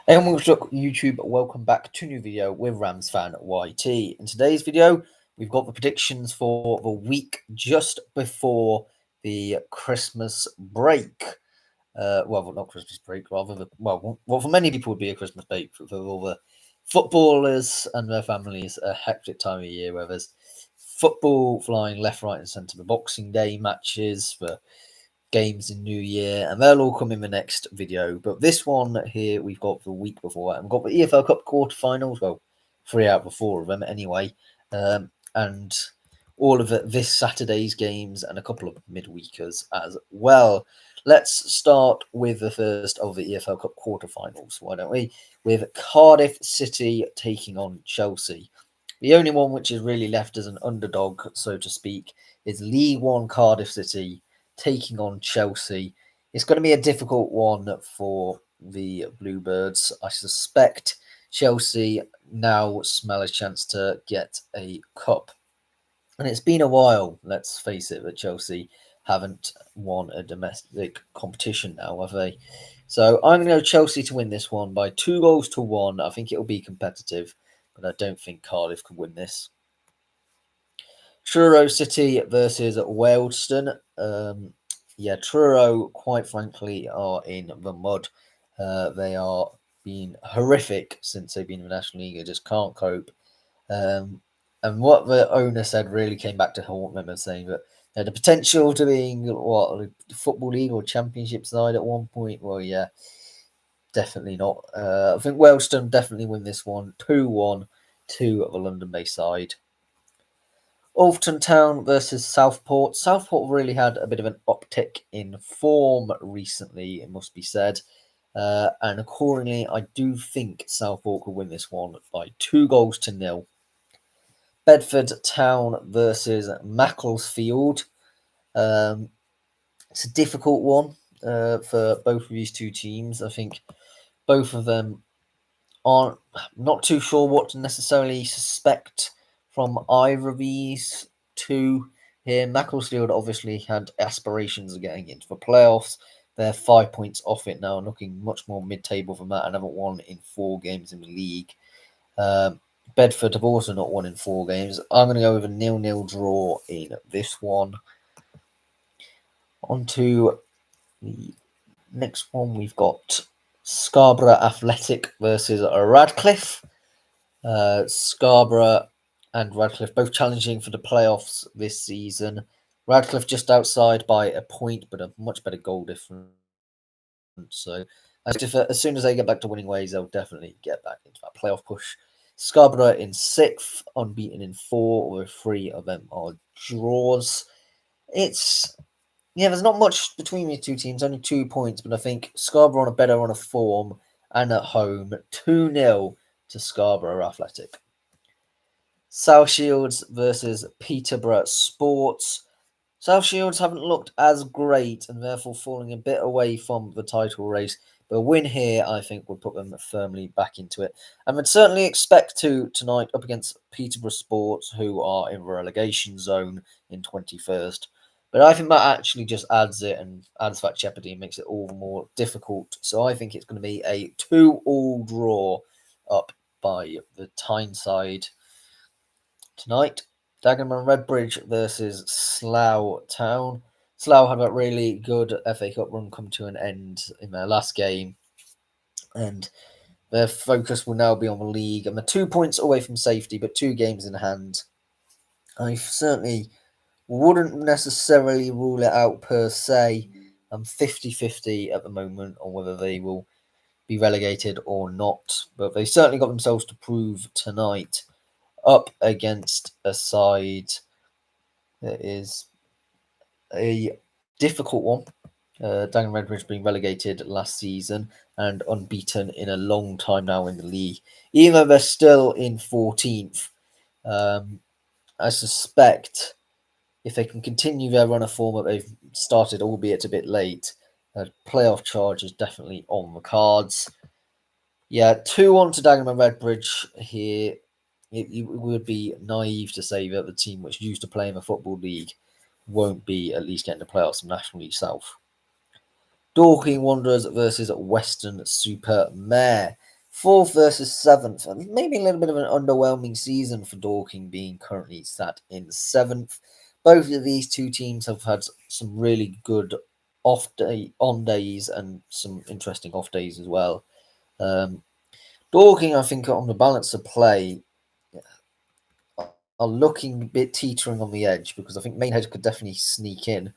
Hey, what's up, YouTube? Welcome back to a new video with Rams fan YT. In today's video, we've got the predictions for the week just before the Christmas break. Well, not Christmas break, rather. Well, for many people would be a Christmas break for all the footballers and their families. A hectic time of year where there's football flying left, right, and centre. The Boxing Day matches, the games in New Year, and they'll all come in the next video. But this one here, we've got the week before that. We've got the EFL Cup Quarter-Finals. Well, 3 out of the 4 of them anyway. And all of this Saturday's games and a couple of midweekers as well. Let's start with the first of the EFL Cup Quarter-Finals, why don't we? With Cardiff City taking on Chelsea. The only one which is really left as an underdog, so to speak, is League One Cardiff City taking on Chelsea. It's going to be a difficult one for the Bluebirds. I suspect Chelsea now smell a chance to get a cup. And it's been a while, let's face it, that Chelsea haven't won a domestic competition now, have they? So I'm going to go Chelsea to win this one by 2-1. I think it'll be competitive, but I don't think Cardiff could win this. Truro City versus Wealdstone. Truro, quite frankly, are in the mud. They are being horrific since they've been in the National League. They just can't cope. And what the owner said really came back to haunt them, and saying that they had the potential to being a Football League or Championship side at one point. Well, yeah, definitely not. I think Wealdstone definitely win this one 2-1 to the London-based side. Alton Town versus Southport. Southport really had a bit of an uptick in form recently, it must be said. And accordingly, I do think Southport could win this one by 2-0. Bedford Town versus Macclesfield. It's a difficult one for both of these two teams. I think both of them aren't not too sure what to necessarily suspect from either of these two here. Macclesfield obviously had aspirations of getting into the playoffs. They're 5 points off it now, looking much more mid-table than that, and haven't won in 4 games in the league. Bedford have also not won in 4 games. I'm going to go with a 0-0 draw in this one. On to the next one, we've got Scarborough Athletic versus Radcliffe. Scarborough and Radcliffe both challenging for the playoffs this season. Radcliffe just outside by a point, but a much better goal difference. So as soon as they get back to winning ways, they'll definitely get back into that playoff push. Scarborough in 6th, unbeaten in 4, or 3 of them are draws. There's not much between these two teams, only 2 points, but I think Scarborough on a better run of form and at home, 2-0 to Scarborough Athletic. South Shields versus Peterborough Sports. South Shields haven't looked as great and therefore falling a bit away from the title race. But a win here, I think, would put them firmly back into it. And would certainly expect to tonight up against Peterborough Sports, who are in the relegation zone in 21st. But I think that actually just adds it and adds that jeopardy and makes it all the more difficult. So I think it's going to be a 2-2 draw up by the Tyneside tonight. Dagenham and Redbridge versus Slough Town. Slough had a really good FA Cup run come to an end in their last game, and their focus will now be on the league. And they're 2 points away from safety, but 2 games in hand. I certainly wouldn't necessarily rule it out per se. I'm 50-50 at the moment on whether they will be relegated or not, but they certainly got themselves to prove tonight up against a side that is a difficult one. Dagenham Redbridge being relegated last season and unbeaten in a long time now in the league. Even though they're still in 14th, I suspect if they can continue their run of form that they've started, albeit a bit late, a playoff charge is definitely on the cards. Yeah, 2-1 to Dagenham and Redbridge here. It would be naive to say that the team which used to play in the Football League won't be at least getting the playoffs from National League South. Dorking Wanderers versus Western Supermare. 4th versus 7th, and maybe a little bit of an underwhelming season for Dorking, being currently sat in 7th. Both of these two teams have had some really good on days and some interesting off days as well. Dorking, I think, on the balance of play, are looking a bit teetering on the edge, because I think Maidenhead could definitely sneak in.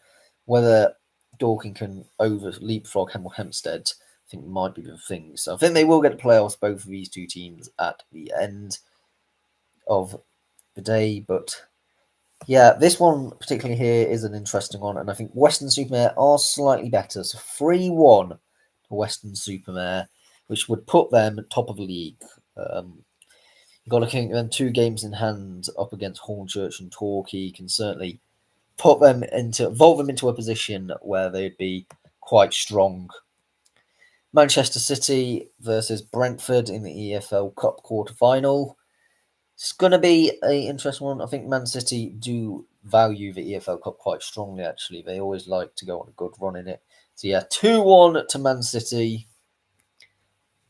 Whether Dorking can leapfrog Hemel Hempstead, I think might be the thing. So I think they will get the playoffs, both of these two teams, at the end of the day. But yeah, this one particularly here is an interesting one, and I think Weston-super-Mare are slightly better. So 3-1 to Weston-super-Mare, which would put them top of the league. You've got to think them 2 games in hand up against Hornchurch and Torquay can certainly vault them into a position where they'd be quite strong. Manchester City versus Brentford in the EFL Cup Quarter-Final. It's going to be an interesting one. I think Man City do value the EFL Cup quite strongly, actually. They always like to go on a good run in it. So yeah, 2-1 to Man City.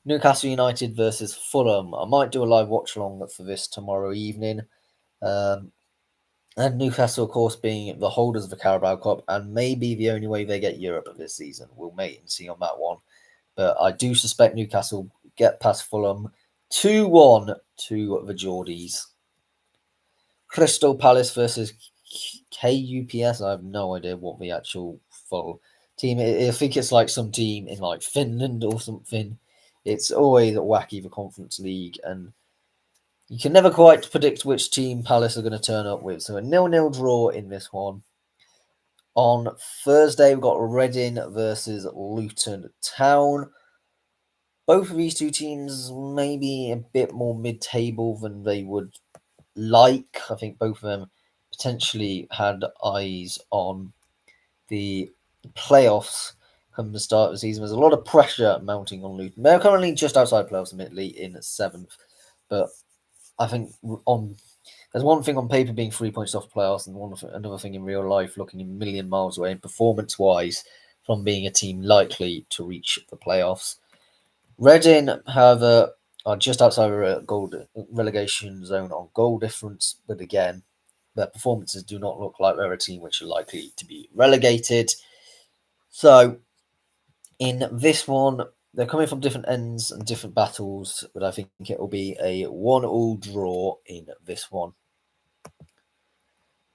Newcastle United versus Fulham. I might do a live watch-along for this tomorrow evening. And Newcastle, of course, being the holders of the Carabao Cup, and maybe the only way they get Europe this season. We'll wait and see on that one. But I do suspect Newcastle get past Fulham. 2-1 to the Geordies. Crystal Palace versus KUPS. I have no idea what the actual full team is. I think it's like some team in like Finland or something. It's always wacky, the Conference League, and you can never quite predict which team Palace are going to turn up with. So a 0-0 draw in this one. On Thursday, we've got Reading versus Luton Town. Both of these two teams maybe a bit more mid-table than they would like. I think both of them potentially had eyes on the playoffs come the start of the season. There's a lot of pressure mounting on Luton. They're currently just outside playoffs, admittedly, in 7th. But I think there's one thing on paper being 3 points off playoffs, and another thing in real life looking a million miles away, and performance-wise, from being a team likely to reach the playoffs. Reading, however, are just outside a relegation zone on goal difference, but again, their performances do not look like they're a team which are likely to be relegated. So, in this one, they're coming from different ends and different battles, but I think it will be a 1-1 draw in this one.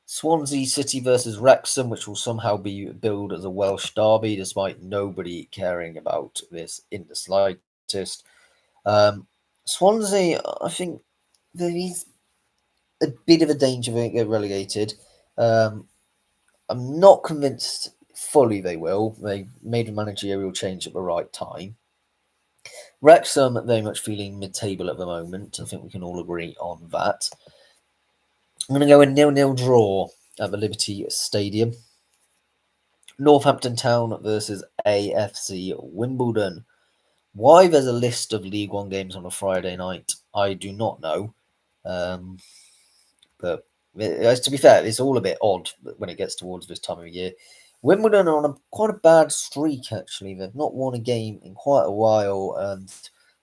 Swansea City versus Wrexham, which will somehow be billed as a Welsh derby, despite nobody caring about this in the slightest. Swansea, I think there is a bit of a danger they get relegated. I'm not convinced fully they will. They made a managerial change at the right time. Wrexham, very much feeling mid-table at the moment. I think we can all agree on that. I'm going to go a 0-0 draw at the Liberty Stadium. Northampton Town versus AFC Wimbledon. Why there's a list of League One games on a Friday night, I do not know. But to be fair, it's all a bit odd when it gets towards this time of year. Wimbledon are on quite a bad streak, actually. They've not won a game in quite a while and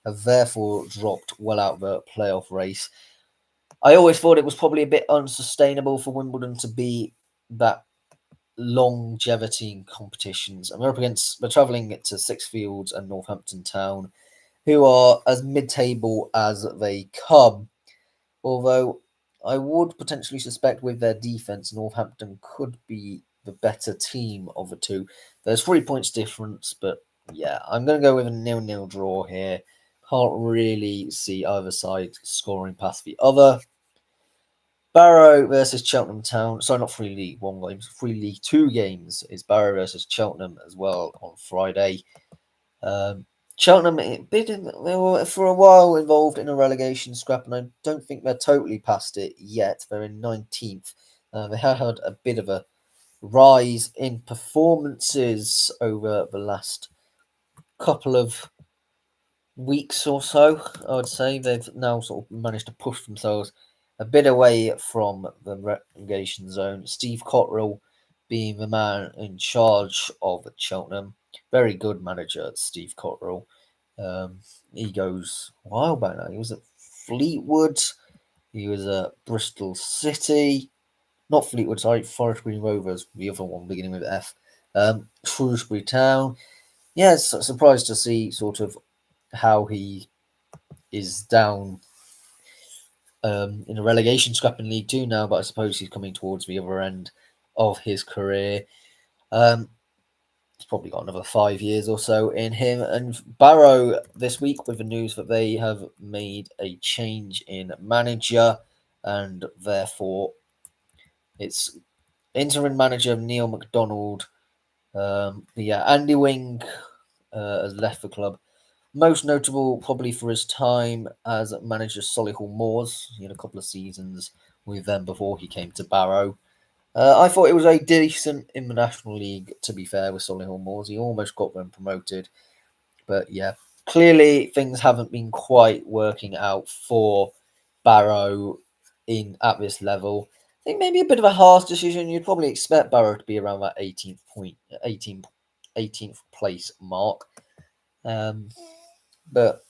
have therefore dropped well out of the playoff race. I always thought it was probably a bit unsustainable for Wimbledon to be that longevity in competitions. And they're travelling to Sixfields and Northampton Town, who are as mid-table as they come. Although I would potentially suspect with their defence, Northampton could be the better team of the two. There's 3 points difference, but yeah, I'm going to go with a 0-0 draw here. Can't really see either side scoring past the other. Barrow versus Cheltenham Town. Sorry, not 3 League 1 games, 3 League 2 games. Is Barrow versus Cheltenham as well on Friday. Cheltenham, they were for a while involved in a relegation scrap, and I don't think they're totally past it yet. They're in 19th. They have had a bit of a rise in performances over the last couple of weeks or so. I would say they've now sort of managed to push themselves a bit away from the relegation zone. Steve Cotterill being the man in charge of Cheltenham. Very good manager, Steve Cotterill. He goes a while back now. He was at Fleetwood. He was at Bristol City. Not Fleetwood, sorry, Forest Green Rovers, the other one beginning with F. Shrewsbury Town. Yeah, surprised to see sort of how he is down in a relegation scrap in League Two now, but I suppose he's coming towards the other end of his career. He's probably got another 5 years or so in him. And Barrow this week with the news that they have made a change in manager, and therefore it's interim manager Neil McDonald. Andy Wing has left the club. Most notable probably for his time as manager Solihull Moors. He had a couple of seasons with them before he came to Barrow. I thought it was a decent in the National League, to be fair, with Solihull Moors. He almost got them promoted. But yeah, clearly things haven't been quite working out for Barrow at this level. I think maybe a bit of a harsh decision. You'd probably expect Barrow to be around that 18th place mark. But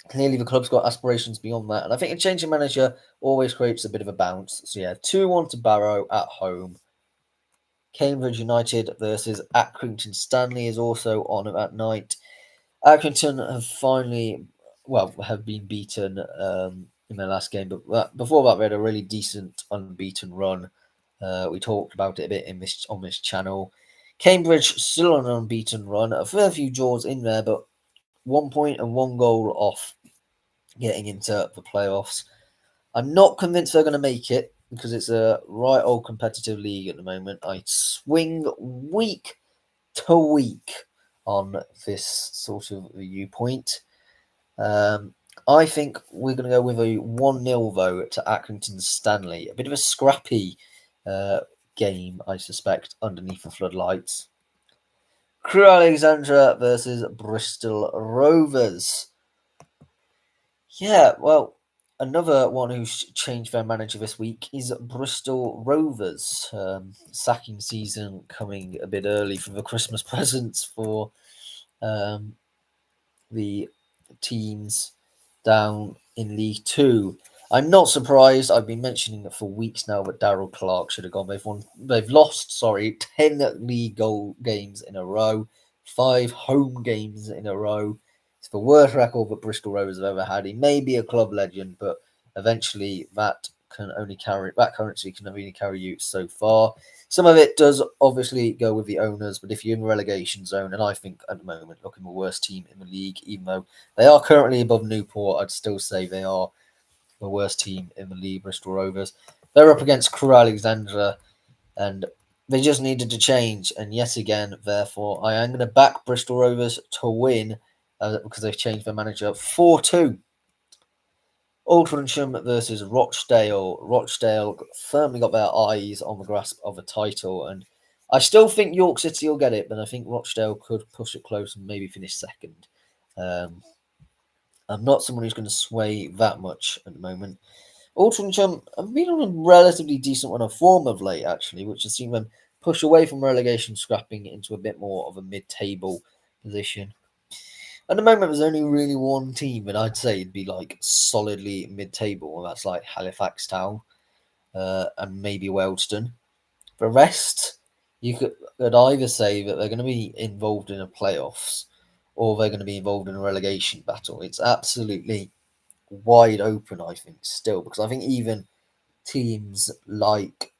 clearly the club's got aspirations beyond that. And I think a change of manager always creates a bit of a bounce. So yeah, 2-1 to Barrow at home. Cambridge United versus Accrington Stanley is also on at night. Accrington have been beaten in their last game, but before that, they had a really decent unbeaten run. We talked about it a bit on this channel. Cambridge still on an unbeaten run, a fair few draws in there, but 1 point and 1 goal off getting into the playoffs. I'm not convinced they're going to make it because it's a right old competitive league at the moment. I swing week to week on this sort of viewpoint. I think we're going to go with a 1-0 though to Accrington Stanley. A bit of a scrappy game, I suspect, underneath the floodlights. Crewe Alexandra versus Bristol Rovers. Yeah, well, another one who's changed their manager this week is Bristol Rovers. Sacking season coming a bit early for the Christmas presents for the teams down in League Two. I'm not surprised. I've been mentioning it for weeks now, but Darryl Clark should have gone. They've lost 10 league goal games in a row, 5 home games in a row. It's the worst record that Bristol Rovers have ever had. He may be a club legend, but eventually that currency can only carry you so far. Some of it does obviously go with the owners, but if you're in the relegation zone, and I think at the moment looking the worst team in the league, even though they are currently above Newport, I'd still say they are the worst team in the league, Bristol Rovers. They're up against Crewe Alexandra, and they just needed to change. And yet again, therefore, I am going to back Bristol Rovers to win because they've changed their manager 4-2. Aldrincham versus Rochdale. Rochdale firmly got their eyes on the grasp of a title, and I still think York City will get it, but I think Rochdale could push it close and maybe finish second. I'm not someone who's going to sway that much at the moment. Aldrincham have been on a relatively decent run of form of late, actually, which has seen them push away from relegation scrapping into a bit more of a mid-table position. At the moment, there's only really one team that I'd say it'd be like solidly mid-table, and that's like Halifax Town and maybe Wealdstone. The rest, you could either say that they're going to be involved in a playoffs or they're going to be involved in a relegation battle. It's absolutely wide open, I think, still, because I think even teams like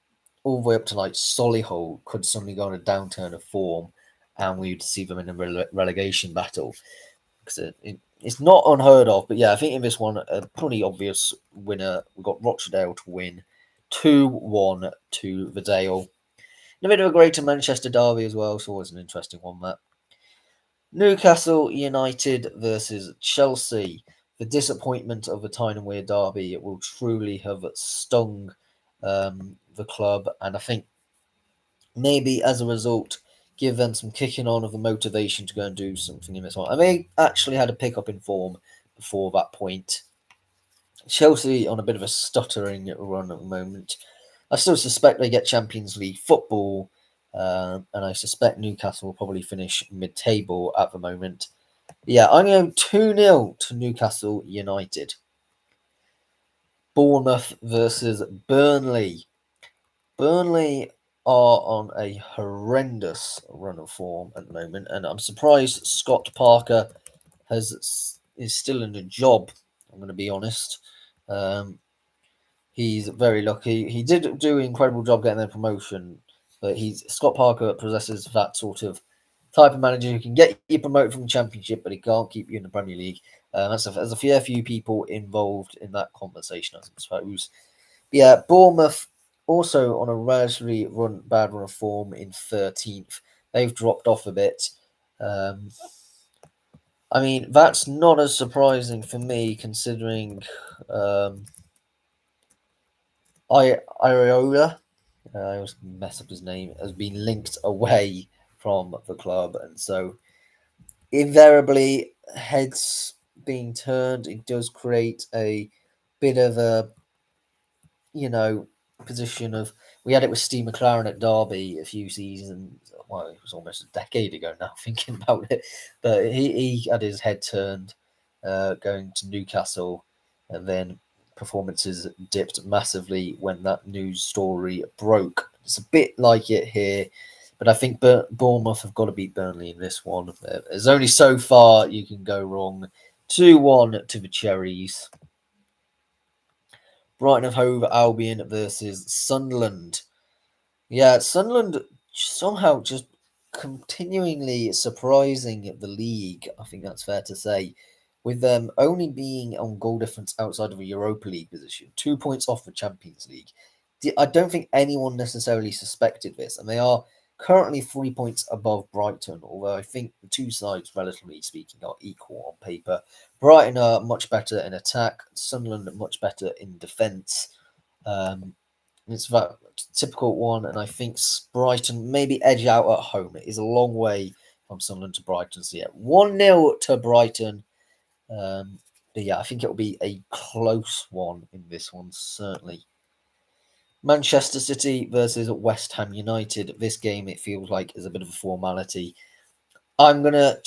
all the way up to like Solihull could suddenly go on a downturn of form and we'd see them in a relegation battle. Because it's not unheard of, but yeah, I think in this one, a pretty obvious winner. We've got Rochdale to win 2-1 to the Dale. And a bit of a Greater Manchester derby as well, so always an interesting one, that. Newcastle United versus Chelsea. The disappointment of the Tyne and Wear derby will truly have stung the club, and I think maybe as a result give them some kicking on of the motivation to go and do something in this one. And they actually had a pick-up in form before that point. Chelsea on a bit of a stuttering run at the moment. I still suspect they get Champions League football, and I suspect Newcastle will probably finish mid-table at the moment. Yeah, I'm going 2-0 to Newcastle United. Bournemouth versus Burnley. Burnley are on a horrendous run of form at the moment, and I'm surprised Scott Parker is still in a job. I'm going to be honest. He's very lucky. He did do an incredible job getting their promotion, but Scott Parker possesses that sort of type of manager who can get you promoted from the Championship, but he can't keep you in the Premier League. There's a fair few people involved in that conversation, I suppose. But yeah, Bournemouth also on a relatively bad run of form in 13th. They've dropped off a bit. I mean, that's not as surprising for me considering Iraola, I always mess up his name, has been linked away from the club. And so invariably, heads being turned, it does create a bit of a, position of. We had it with Steve McLaren at Derby a few seasons. Well, it was almost a decade ago now, thinking about it. But he had his head turned going to Newcastle, and then performances dipped massively when that news story broke. It's a bit like it here, but I think Bournemouth have got to beat Burnley in this one. There's only so far you can go wrong. 2-1 to the Cherries. Brighton of Hove Albion versus Sunderland. Yeah, Sunderland somehow just continuingly surprising the league. I think that's fair to say, with them only being on goal difference outside of a Europa League position, 2 points off the Champions League. I don't think anyone necessarily suspected this, and they are currently 3 points above Brighton, although I think the two sides, relatively speaking, are equal on paper. Brighton are much better in attack, Sunderland much better in defence. It's that typical one, and I think Brighton maybe edge out at home. It is a long way from Sunderland to Brighton, so yeah, 1-0 to Brighton. But yeah, I think it'll be a close one in this one, certainly. Manchester City versus West Ham United. This game, it feels like, is a bit of a formality. I'm gonna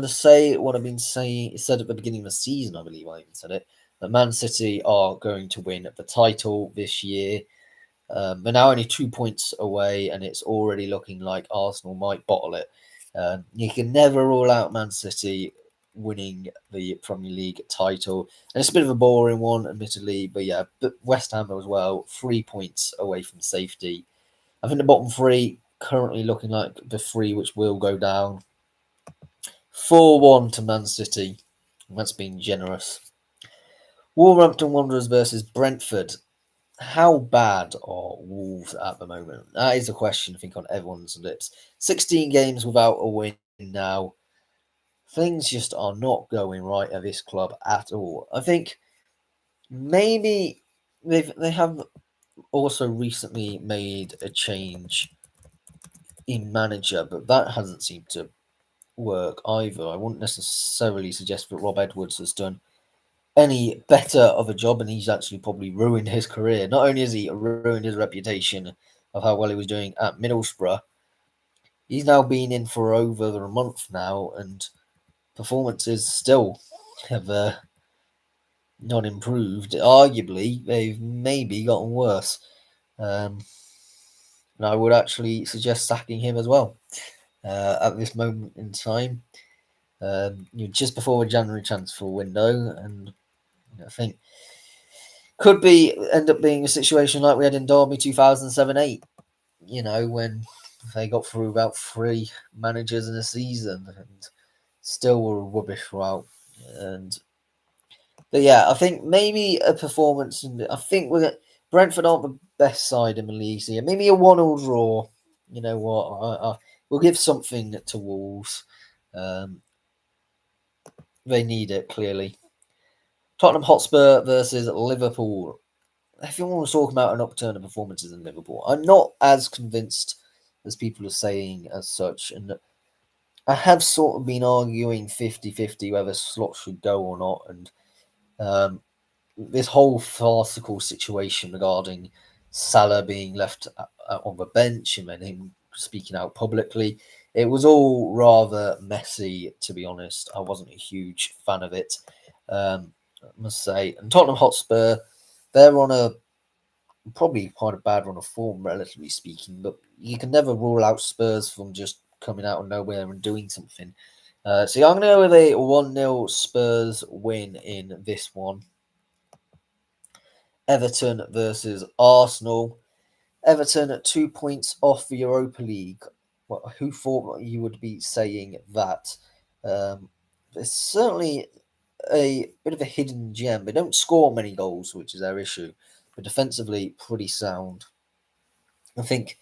say what I've been saying. It said at the beginning of the season, I believe I even said it, that Man City are going to win the title this year. They're now only 2 points away, and it's already looking like Arsenal might bottle it. You can never rule out Man City winning the Premier League title. And it's a bit of a boring one, admittedly, but yeah, but West Ham as well, 3 points away from safety. I think the bottom three currently looking like the three which will go down. 4-1 to Man City. That's been generous. Wolverhampton Wanderers versus Brentford. How bad are Wolves at the moment? That is a question I think on everyone's lips. 16 games without a win now. Things just are not going right at this club at all. I think maybe they have also recently made a change in manager, but that hasn't seemed to work either. I wouldn't necessarily suggest that Rob Edwards has done any better of a job, and he's actually probably ruined his career. Not only has he ruined his reputation of how well he was doing at Middlesbrough, he's now been in for over a month now, and performances still have not improved. Arguably, they've maybe gotten worse. And I would actually suggest sacking him as well at this moment in time. Just before the January transfer window, and I think could end up being a situation like we had in Derby 2007-8. When they got through about 3 managers in a season and still were rubbish throughout. But yeah, I think maybe a performance. I think Brentford aren't the best side in the league, so yeah, maybe a 1-1 draw. You know what? We'll give something to Wolves. They need it clearly. Tottenham Hotspur versus Liverpool. Everyone was talking about an upturn of performances in Liverpool. I'm not as convinced as people are saying as such, and I have sort of been arguing 50-50 whether Slot should go or not, and this whole farcical situation regarding Salah being left on the bench and then him speaking out publicly, It was all rather messy, to be honest. I wasn't a huge fan of it, I must say. And Tottenham Hotspur, they're on a probably quite a bad run of form, relatively speaking, but you can never rule out Spurs from just coming out of nowhere and doing something. So yeah, I'm going to go with a 1-0 Spurs win in this one. Everton versus Arsenal. Everton at 2 points off the Europa League. Well, who thought you would be saying that? It's certainly a bit of a hidden gem. They don't score many goals, which is their issue, but defensively pretty sound. I think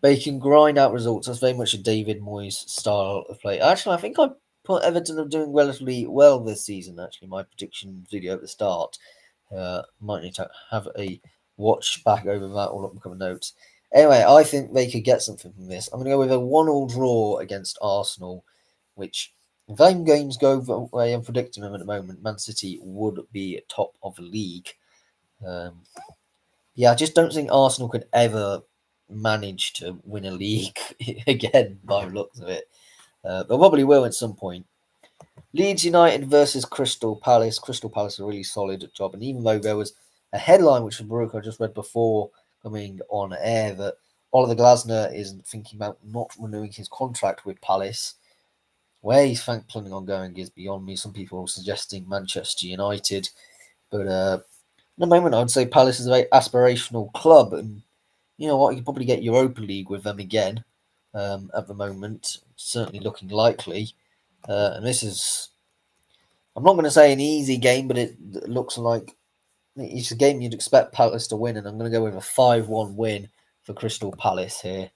they can grind out results. That's very much a David Moyes style of play. Actually, I think I put Everton are doing relatively well this season. Actually, my prediction video at the start. Might need to have a watch back over that or look at my notes. Anyway, I think they could get something from this. I'm going to go with a 1-1 draw against Arsenal, which if them games go the way I'm predicting them at the moment, Man City would be top of the league. Yeah, I just don't think Arsenal could ever manage to win a league again by the looks of it. But probably will at some point. Leeds United versus Crystal Palace. Crystal Palace a really solid job, and even though there was a headline which was Baruch I just read before coming on air that Oliver Glasner is thinking about not renewing his contract with Palace. Where he's planning on going is beyond me. Some people are suggesting Manchester United, but at the moment I'd say Palace is a very aspirational club, and you know what, you could probably get Europa League with them again. At the moment, certainly looking likely, and this is. I'm not going to say an easy game, but it looks like it's a game you'd expect Palace to win, and I'm going to go with a 5-1 win for Crystal Palace here.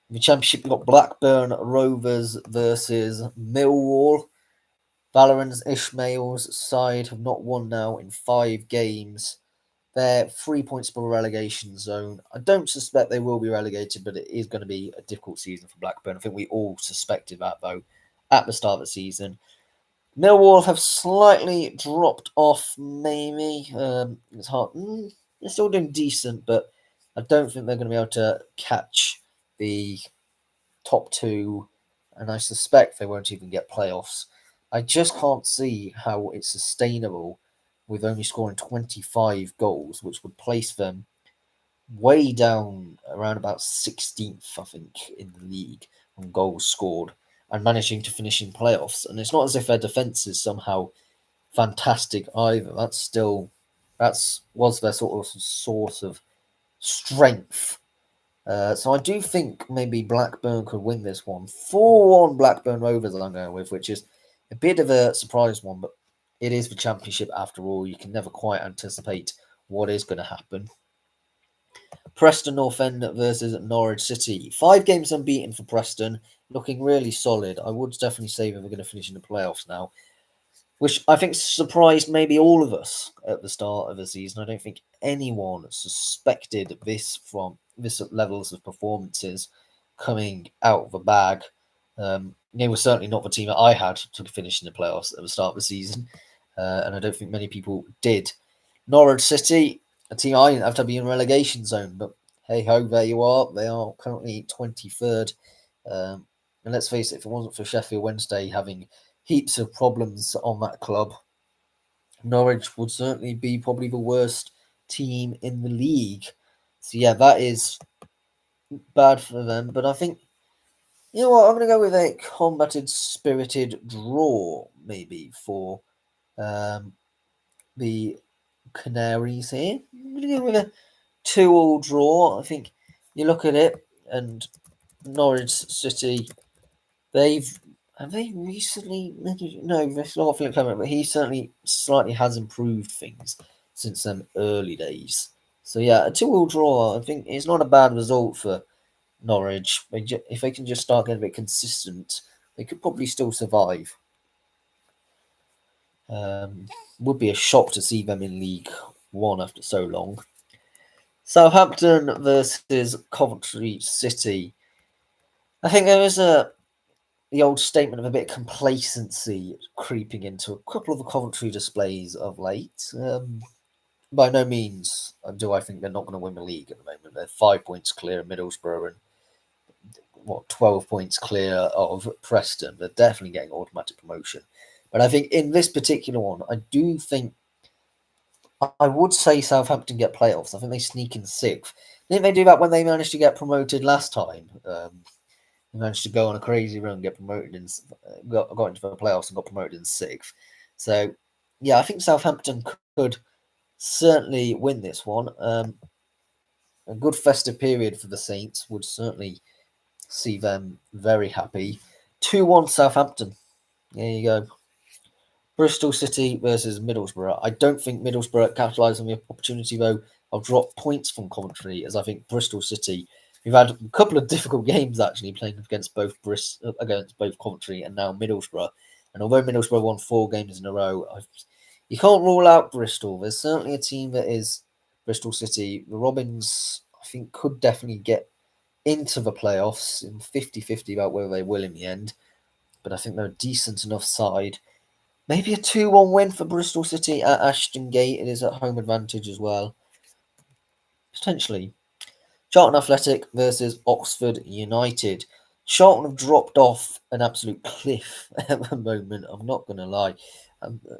In the Championship, we've got Blackburn Rovers versus Millwall. Valorant's Ishmael's side have not won now in 5 games. They're 3 points below relegation zone. I don't suspect they will be relegated, but it is going to be a difficult season for Blackburn. I think we all suspected that, though, at the start of the season. Millwall have slightly dropped off, maybe. It's hard. They're still doing decent, but I don't think they're going to be able to catch the top 2, and I suspect they won't even get playoffs. I just can't see how it's sustainable with only scoring 25 goals, which would place them way down around about 16th, I think, in the league on goals scored and managing to finish in playoffs. And it's not as if their defence is somehow fantastic either. Was their sort of source of strength. So I do think maybe Blackburn could win this one. 4-1 Blackburn Rovers I'm going with, which is a bit of a surprise one, but it is the Championship after all. You can never quite anticipate what is going to happen. Preston North End versus Norwich City. 5 games unbeaten for Preston, looking really solid. I would definitely say that we're going to finish in the playoffs now, which I think surprised maybe all of us at the start of the season. I don't think anyone suspected this from this levels of performances coming out of the bag. They were certainly not the team that I had to finish in the playoffs at the start of the season, and I don't think many people did. Norwich City, a team I didn't have to be in relegation zone, but hey ho, there you are. They are currently 23rd. And let's face it, if it wasn't for Sheffield Wednesday having heaps of problems on that club, Norwich would certainly be probably the worst team in the league. So yeah, that is bad for them. But I think, you know what, I'm going to go with a combated, spirited draw, maybe, for the Canaries here. I'm going to go with a 2-2 draw. I think you look at it, and Norwich City, have they recently? No, that's not Philip Clement, but he certainly slightly has improved things since them early days. So yeah, a 2-2 draw. I think it's not a bad result for Norwich. If they can just start getting a bit consistent, they could probably still survive. Would be a shock to see them in League One after so long. Southampton versus Coventry City. I think there is the old statement of a bit of complacency creeping into a couple of the Coventry displays of late. By no means do I think they're not going to win the league at the moment. They're 5 points clear of Middlesbrough, and 12 points clear of Preston. They're definitely getting automatic promotion. But I think in this particular one, I do think I would say Southampton get playoffs. I think they sneak in sixth. Didn't they do that when they managed to get promoted last time? They managed to go on a crazy run, get promoted, and got into the playoffs and got promoted in sixth. So, yeah, I think Southampton could certainly win this one. A good festive period for the Saints would certainly see them very happy. 2-1 Southampton. There you go. Bristol City versus Middlesbrough. I don't think Middlesbrough capitalised on the opportunity, though. I'll drop points from Coventry, as I think Bristol City, we've had a couple of difficult games actually playing against both Coventry and now Middlesbrough. And although Middlesbrough won 4 games in a row, you can't rule out Bristol. There's certainly a team that is Bristol City. The Robins, I think, could definitely get into the playoffs in 50-50 about whether they will in the end. But I think they're a decent enough side. Maybe a 2-1 win for Bristol City at Ashton Gate. It is at home advantage as well. Potentially. Charlton Athletic versus Oxford United. Charlton have dropped off an absolute cliff at the moment. I'm not going to lie.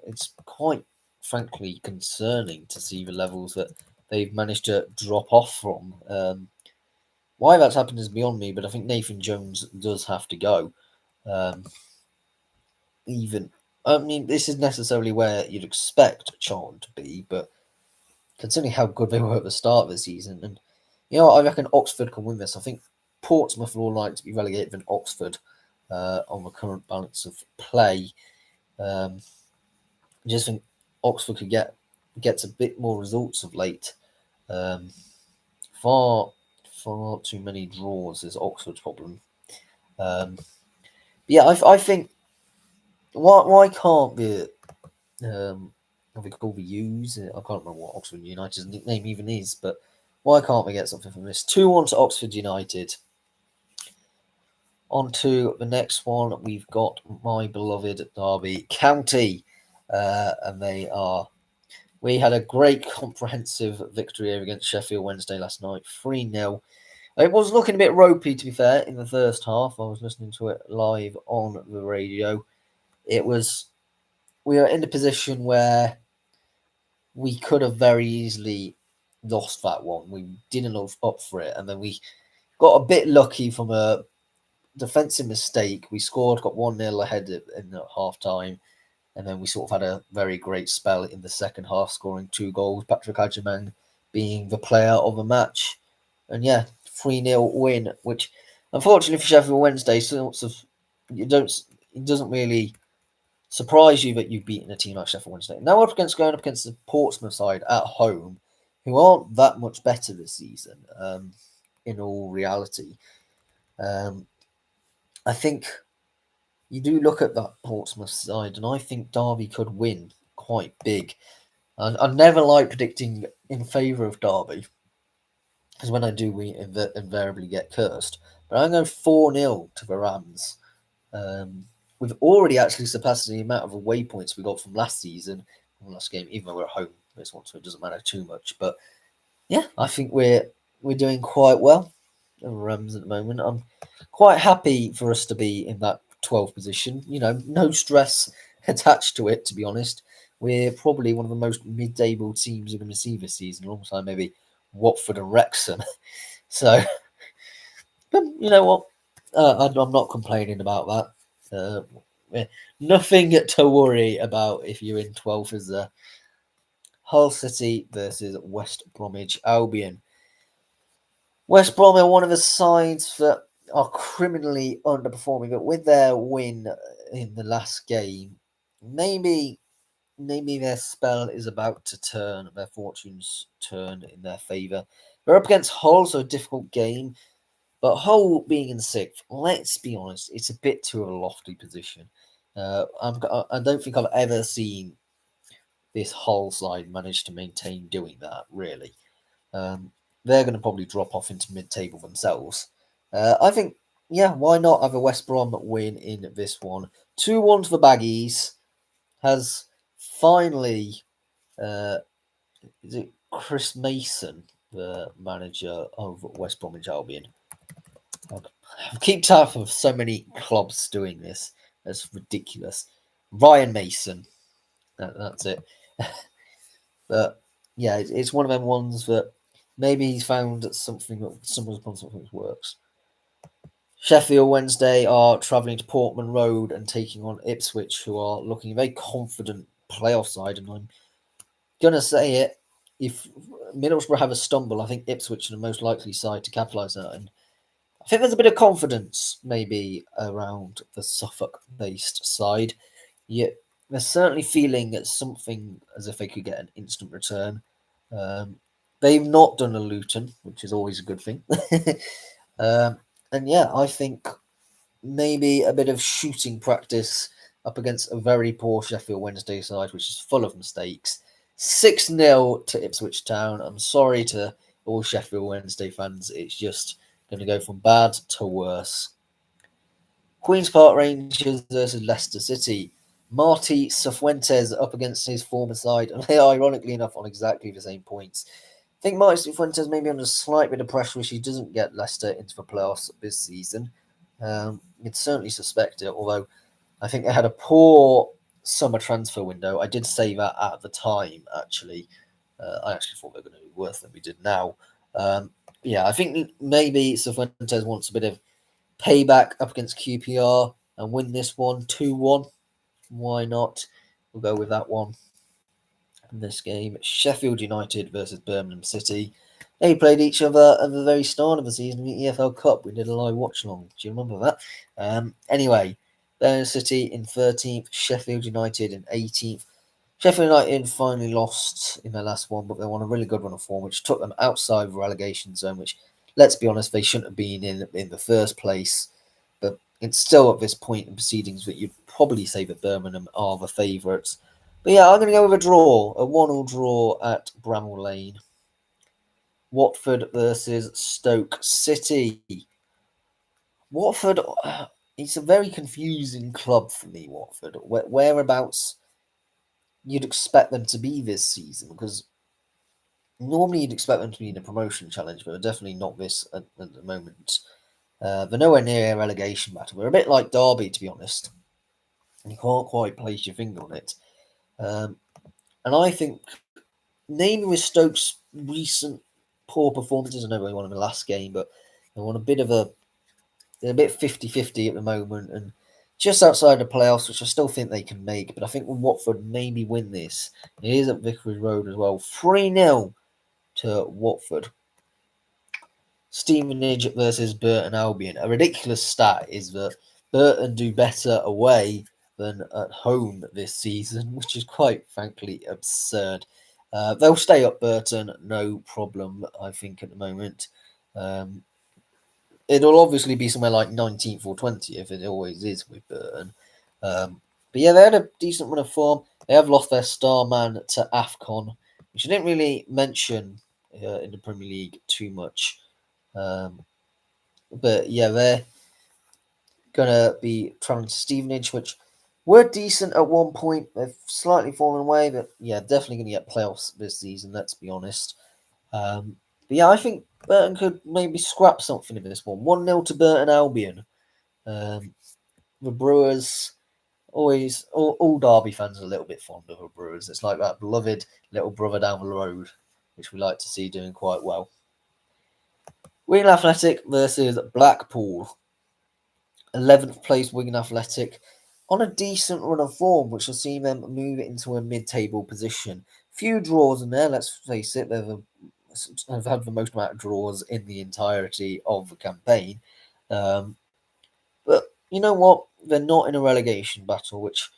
It's quite, frankly, concerning to see the levels that they've managed to drop off from. Why that's happened is beyond me, but I think Nathan Jones does have to go. This is necessarily where you'd expect Charlton to be, but considering how good they were at the start of the season, and I reckon Oxford can win this. I think Portsmouth are all like to be relegated than Oxford on the current balance of play. I just think Oxford could gets a bit more results of late. Far too many draws is Oxford's problem. I think why can't the what they call the U's? I can't remember what Oxford United's nickname even is, but why can't we get something from this? 2-1 to Oxford United. On to the next one, we've got my beloved Derby County, and we had a great comprehensive victory against Sheffield Wednesday last night, 3-0. It was looking a bit ropey, to be fair, in the first half. I was listening to it live on the radio. We were in a position where we could have very easily lost that one. We didn't look up for it, and then we got a bit lucky from a defensive mistake. We scored, got 1-0 ahead in the half time, and then we sort of had a very great spell in the second half, scoring 2 goals. Patrick Agyemang being the player of the match. And 3-0 win, which unfortunately for Sheffield Wednesday, it doesn't really surprise you that you've beaten a team like Sheffield Wednesday. Now going up against the Portsmouth side at home, who aren't that much better this season, in all reality. I think you do look at that Portsmouth side, and I think Derby could win quite big. I never like predicting in favour of Derby, because when I do, we invariably get cursed. But I'm going 4-0 to the Rams. We've already actually surpassed the amount of away points we got from last season, from last game, even though we're at home this one, so it doesn't matter too much. But I think we're doing quite well in the Rams at the moment. I'm quite happy for us to be in that 12th position. No stress attached to it, to be honest. We're probably one of the most mid-table teams we're going to see this season, alongside maybe Watford and Wrexham. So, but you know what? I'm not complaining about that. Nothing to worry about if you're in 12th as Hull City versus West Bromwich Albion. West Brom are one of the sides that are criminally underperforming, but with their win in the last game, maybe their spell is about to turn, their fortunes turn in their favour. They're up against Hull, so a difficult game. But Hull being in 6th, let's be honest, it's a bit too of a lofty position. I don't think I've ever seen this Hull side manage to maintain doing that, really. They're going to probably drop off into mid-table themselves. I think, why not have a West Brom win in this one? 2-1 to the Baggies. Has finally, is it Chris Mason, the manager of West Bromwich Albion? I keep track of so many clubs doing this. That's ridiculous. Ryan Mason. That's it. But yeah, it's one of them ones that maybe he's found something, someone's upon something that works. Sheffield Wednesday are travelling to Portman Road and taking on Ipswich, who are looking a very confident playoff side. And I'm gonna say it: if Middlesbrough have a stumble, I think Ipswich are the most likely side to capitalise on it. And I think there's a bit of confidence maybe around the Suffolk-based side. Yet they're certainly feeling something as if they could get an instant return. They've not done a Luton, which is always a good thing. And yeah, I think maybe a bit of shooting practice up against a very poor Sheffield Wednesday side, which is full of mistakes. 6-0 to Ipswich Town. I'm sorry to all Sheffield Wednesday fans. It's just going to go from bad to worse. Queen's Park Rangers versus Leicester City. Marty Cifuentes up against his former side, and they are ironically enough on exactly the same points. I think Marty Cifuentes may be under a slight bit of pressure if he doesn't get Leicester into the playoffs this season. You'd certainly suspect it, although I think they had a poor summer transfer window. I did say that at the time, actually. I actually thought they were going to do worse than we did now. Yeah, I think maybe Cifuentes wants a bit of payback up against QPR and win this one 2-1. Why not? We'll go with that one. In this game, Sheffield United versus Birmingham City. They played each other at the very start of the season in the EFL Cup. We did a live watch along. Do you remember that? Anyway, Birmingham City in 13th, Sheffield United in 18th. Sheffield United finally lost in their last one, but they won a really good run of form, which took them outside the relegation zone, which, let's be honest, they shouldn't have been in the first place. But it's still at this point in proceedings that you'd probably say that Birmingham are the favourites. But yeah, I'm going to go with a draw, a 1-1 draw at Bramall Lane. Watford versus Stoke City. Watford, it's a very confusing club for me, Watford. Whereabouts you'd expect them to be this season, because normally you'd expect them to be in a promotion challenge, but they're definitely not this at the moment. They're nowhere near a relegation battle. They're a bit like Derby, to be honest. And you can't quite place your finger on it. And I think, naming with Stoke's recent poor performances, I know they won in the last game, but they won they're a bit 50-50 at the moment, and just outside the playoffs, which I still think they can make. But I think Watford maybe win this. It is at Vicarage Road as well. 3-0 to Watford. Stevenage versus Burton Albion. A ridiculous stat is that Burton do better away than at home this season, which is quite frankly absurd. They'll stay up Burton, no problem, I think, at the moment. It'll obviously be somewhere like 19th or 20th, it always is with Burton. But yeah, they had a decent run of form. They have lost their star man to AFCON, which I didn't really mention in the Premier League too much. But yeah, they're going to be travelling to Stevenage, which were decent at one point. They've slightly fallen away, but yeah, definitely going to get playoffs this season, let's be honest. But yeah, I think Burton could maybe scrap something in this one. 1-0 to Burton Albion. The Brewers, always, all Derby fans are a little bit fond of the Brewers. It's like that beloved little brother down the road, which we like to see doing quite well. Wigan Athletic versus Blackpool. 11th place Wigan Athletic on a decent run of form, which will see them move into a mid-table position. Few draws in there, let's face it. They've had the most amount of draws in the entirety of the campaign. But you know what? They're not in a relegation battle, which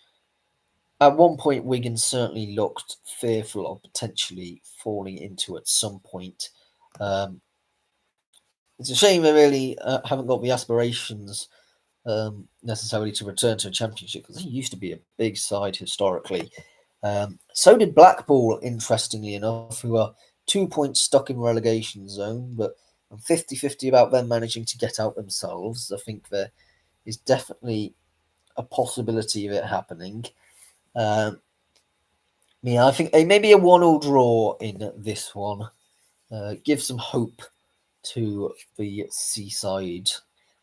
at one point Wigan certainly looked fearful of potentially falling into at some point. It's a shame they really haven't got the aspirations necessarily to return to a championship, because they used to be a big side historically. So did Blackpool, interestingly enough, who are 2 points stuck in relegation zone, but I'm 50-50 about them managing to get out themselves. I think there is definitely a possibility of it happening. Yeah, I think maybe a 1-1 draw in this one. Give some hope to the Seaside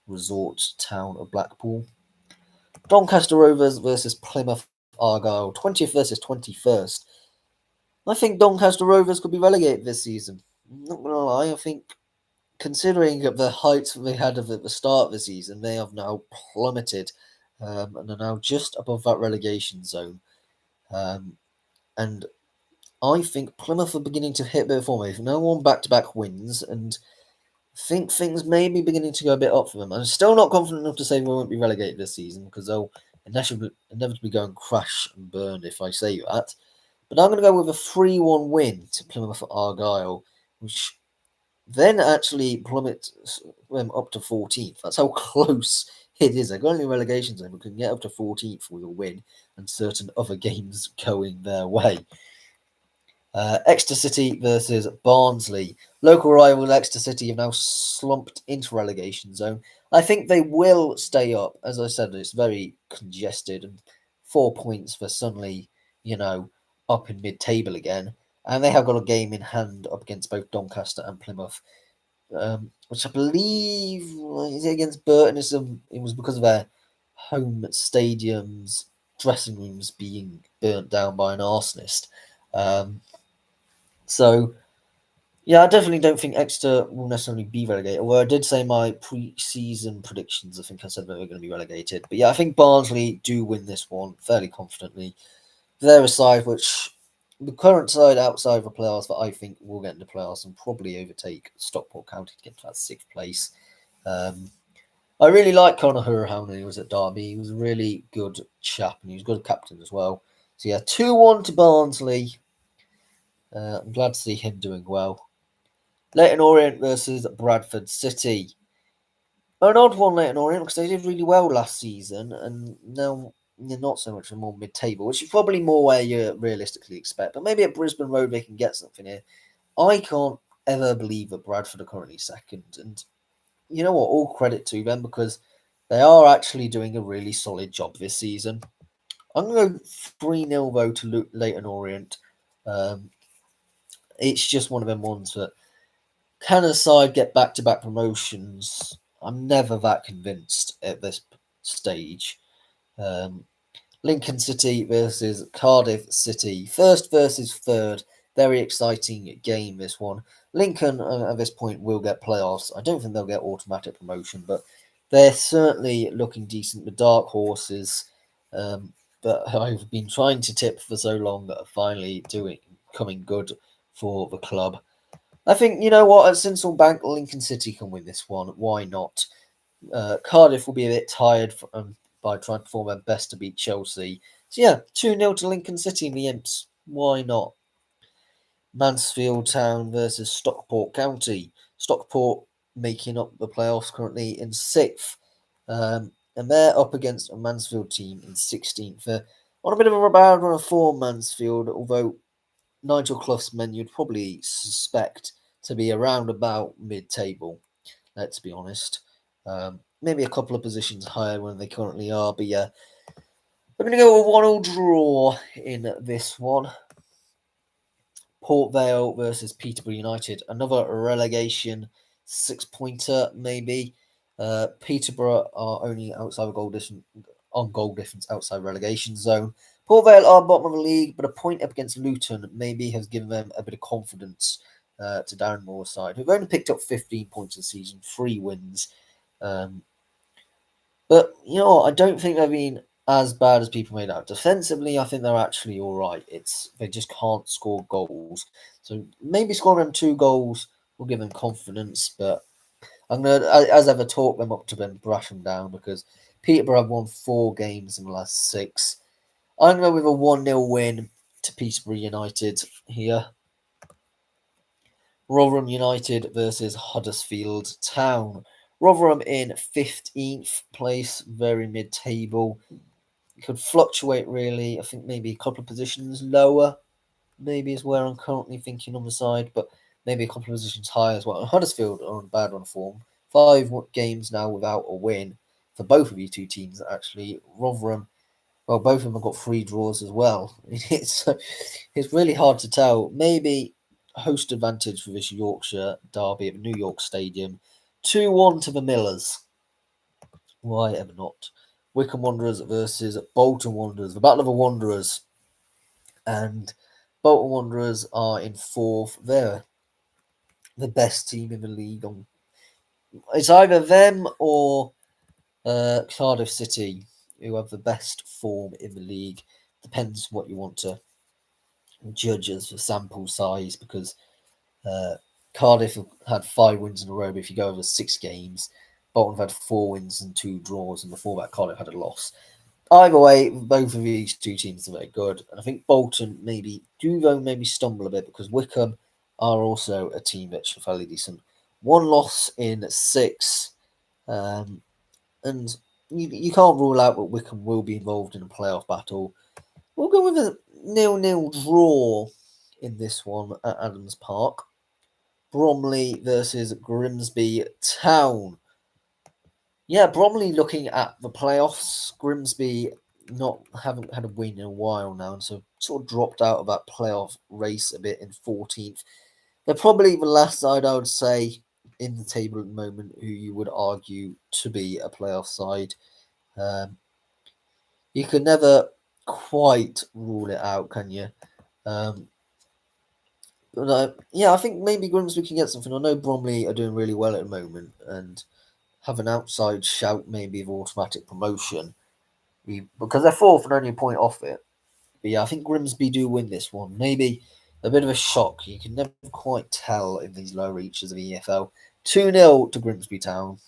resort town of Blackpool. Doncaster Rovers versus Plymouth Argyle, 20th versus 21st. I think Doncaster Rovers could be relegated this season. I'm not going to lie, I think considering the heights they had at the start of the season, they have now plummeted and are now just above that relegation zone. And I think Plymouth are beginning to hit a bit of form. They've now won back-to-back wins, and I think things may be beginning to go a bit up for them. I'm still not confident enough to say they won't be relegated this season, because they'll inevitably go and crash and burn if I say that. But I'm going to go with a 3-1 win to Plymouth Argyle, which then actually plummets them up to 14th. That's how close it is. They're going in the relegation zone, but can get up to 14th with a win and certain other games going their way. Exeter City versus Barnsley. Local rival Exeter City have now slumped into relegation zone. I think they will stay up. As I said, it's very congested, and 4 points for suddenly, up in mid-table again. And they have got a game in hand up against both Doncaster and Plymouth, which I believe is against Burton. It was because of their home stadium's dressing rooms being burnt down by an arsonist. So, yeah, I definitely don't think Exeter will necessarily be relegated. Although I did say my pre-season predictions, I think I said they were going to be relegated. But yeah, I think Barnsley do win this one fairly confidently. They're a side which, the current side outside of the playoffs that I think will get into playoffs and probably overtake Stockport County to get to that 6th place. I really like Conor Hurahan when he was at Derby. He was a really good chap and he was a good captain as well. So yeah, 2-1 to Barnsley. I'm glad to see him doing well. Leyton Orient versus Bradford City. An odd one, Leyton Orient, because they did really well last season, and now they're not so much more mid-table, which is probably more where you realistically expect. But maybe at Brisbane Road they can get something here. I can't ever believe that Bradford are currently second, and you know what? All credit to them, because they are actually doing a really solid job this season. I'm going to go 3-0 though to Leyton Orient. It's just one of them ones that, can a side get back-to-back promotions? I'm never that convinced at this stage. Lincoln City versus Cardiff City. First versus third. Very exciting game, this one. Lincoln, at this point, will get playoffs. I don't think they'll get automatic promotion, but they're certainly looking decent. The dark horses that I've been trying to tip for so long that are finally coming good for the club. I think, you know what, at Sinsel Bank, Lincoln City can win this one. Why not? Cardiff will be a bit tired by trying to perform their best to beat Chelsea. So yeah, 2-0 to Lincoln City in the Imps. Why not? Mansfield Town versus Stockport County. Stockport making up the playoffs currently in 6th. And they're up against a Mansfield team in 16th. They're on a bit of a bad run of form, Mansfield, although Nigel Clough's men you'd probably suspect to be around about mid-table, let's be honest. Maybe a couple of positions higher than they currently are, but yeah. I'm going to go with 1-1 draw in this one. Port Vale versus Peterborough United. Another relegation 6-pointer, maybe. Peterborough are only outside of goal difference outside relegation zone. Port Vale are bottom of the league, but a point up against Luton maybe has given them a bit of confidence to Darren Moore's side, who've only picked up 15 points this season, 3 wins. But, you know what, I don't think they've been as bad as people made out. Defensively, I think they're actually all right. They just can't score goals. So maybe scoring them 2 goals will give them confidence, but I'm going to, as ever, talk them up to them, brush them down, because Peterborough have won 4 games in the last 6. I'm going with a 1-0 win to Peterborough United here. Rotherham United versus Huddersfield Town. Rotherham in 15th place, very mid-table. It could fluctuate, really. I think maybe a couple of positions lower, maybe is where I'm currently thinking on the side, but maybe a couple of positions higher as well. And Huddersfield are on a bad run of form. 5 games now without a win for both of you two teams, actually. Rotherham, well, both of them have got 3 draws as well. It's really hard to tell. Maybe host advantage for this Yorkshire derby at New York Stadium. 2-1 to the Millers. Why ever not? Wycombe Wanderers versus Bolton Wanderers. The Battle of the Wanderers. And Bolton Wanderers are in fourth. They're the best team in the league. It's either them or Cardiff City, who have the best form in the league. Depends what you want to judge as a sample size, because Cardiff have had 5 wins in a row, but if you go over 6 games, Bolton have had 4 wins and 2 draws, and before that, Cardiff had a loss. Either way, both of these two teams are very good, and I think Bolton maybe stumble a bit, because Wycombe are also a team that's fairly decent. 1 loss in 6, and you can't rule out that Wycombe will be involved in a playoff battle. We'll go with a 0-0 draw in this one at Adams Park. Bromley versus Grimsby Town. Yeah, Bromley looking at the playoffs. Grimsby haven't had a win in a while now, and so sort of dropped out of that playoff race a bit in 14th. They're probably the last side, I would say, in the table at the moment, who you would argue to be a playoff side. You can never quite rule it out, can you? Yeah, I think maybe Grimsby can get something. I know Bromley are doing really well at the moment and have an outside shout maybe of automatic promotion, because they're fourth and only a point off it. But yeah, I think Grimsby do win this one. Maybe a bit of a shock. You can never quite tell in these low reaches of the EFL. 2-0 to Grimsby Town.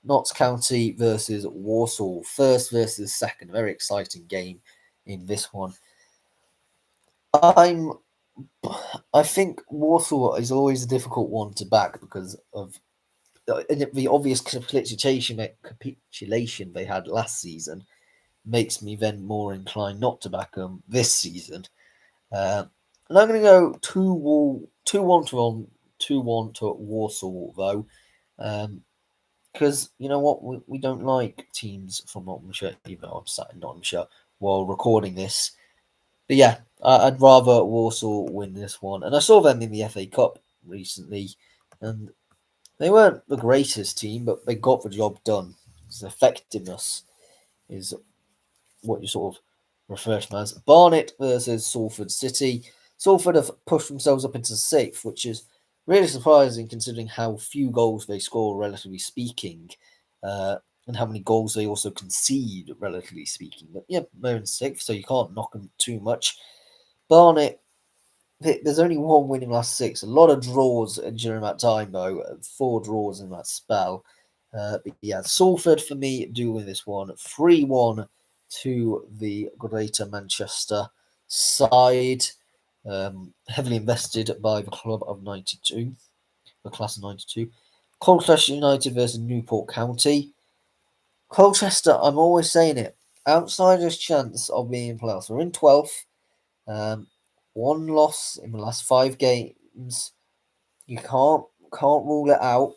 Notts County versus Walsall. First versus second. Very exciting game in this one. I think Walsall is always a difficult one to back because of the obvious capitulation they had last season. Makes me then more inclined not to back them this season. And I'm going to go 2-1 to Walsall, though. Because you know what? We don't like teams from Nottinghamshire, even though I'm sat in Nottinghamshire while recording this. But yeah, I'd rather Walsall win this one. And I saw them in the FA Cup recently, and they weren't the greatest team, but they got the job done. Its effectiveness is what you sort of refer to as. Barnet versus Salford City. Salford have pushed themselves up into 6th, which is really surprising considering how few goals they score, relatively speaking, and how many goals they also concede, relatively speaking. But yeah, they're in 6th, so you can't knock them too much. Barnet, there's only 1 win in the last 6. A lot of draws during that time, though. 4 draws in that spell. But yeah, Salford for me do win this one. 3-1 to the Greater Manchester side. Heavily invested by the club of 92, the class of 92. Colchester United versus Newport County. Colchester, I'm always saying it, outsider's chance of being in playoffs. We're in 12th. 1 loss in the last 5 games. You can't rule it out.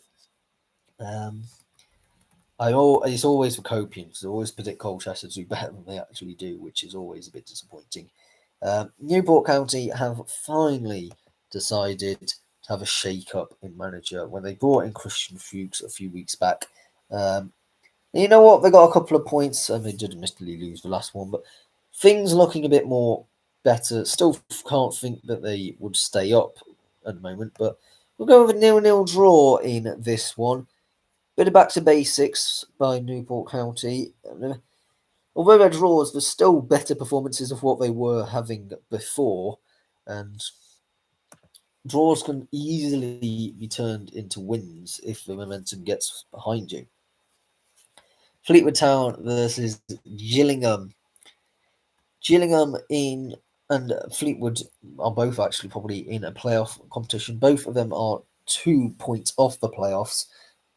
It's always for copium, because I always predict Colchester to do better than they actually do, which is always a bit disappointing. Newport County have finally decided to have a shake-up in manager when they brought in Christian Fuchs a few weeks back. You know what? They got a couple of points, and they did admittedly lose the last one, but things looking a bit more better. Still can't think that they would stay up at the moment, but we'll go with a 0-0 draw in this one. Bit of back to basics by Newport County. Although they're draws, there's still better performances of what they were having before, and draws can easily be turned into wins if the momentum gets behind you. Fleetwood Town versus Gillingham. Gillingham and Fleetwood are both actually probably in a playoff competition. Both of them are 2 points off the playoffs,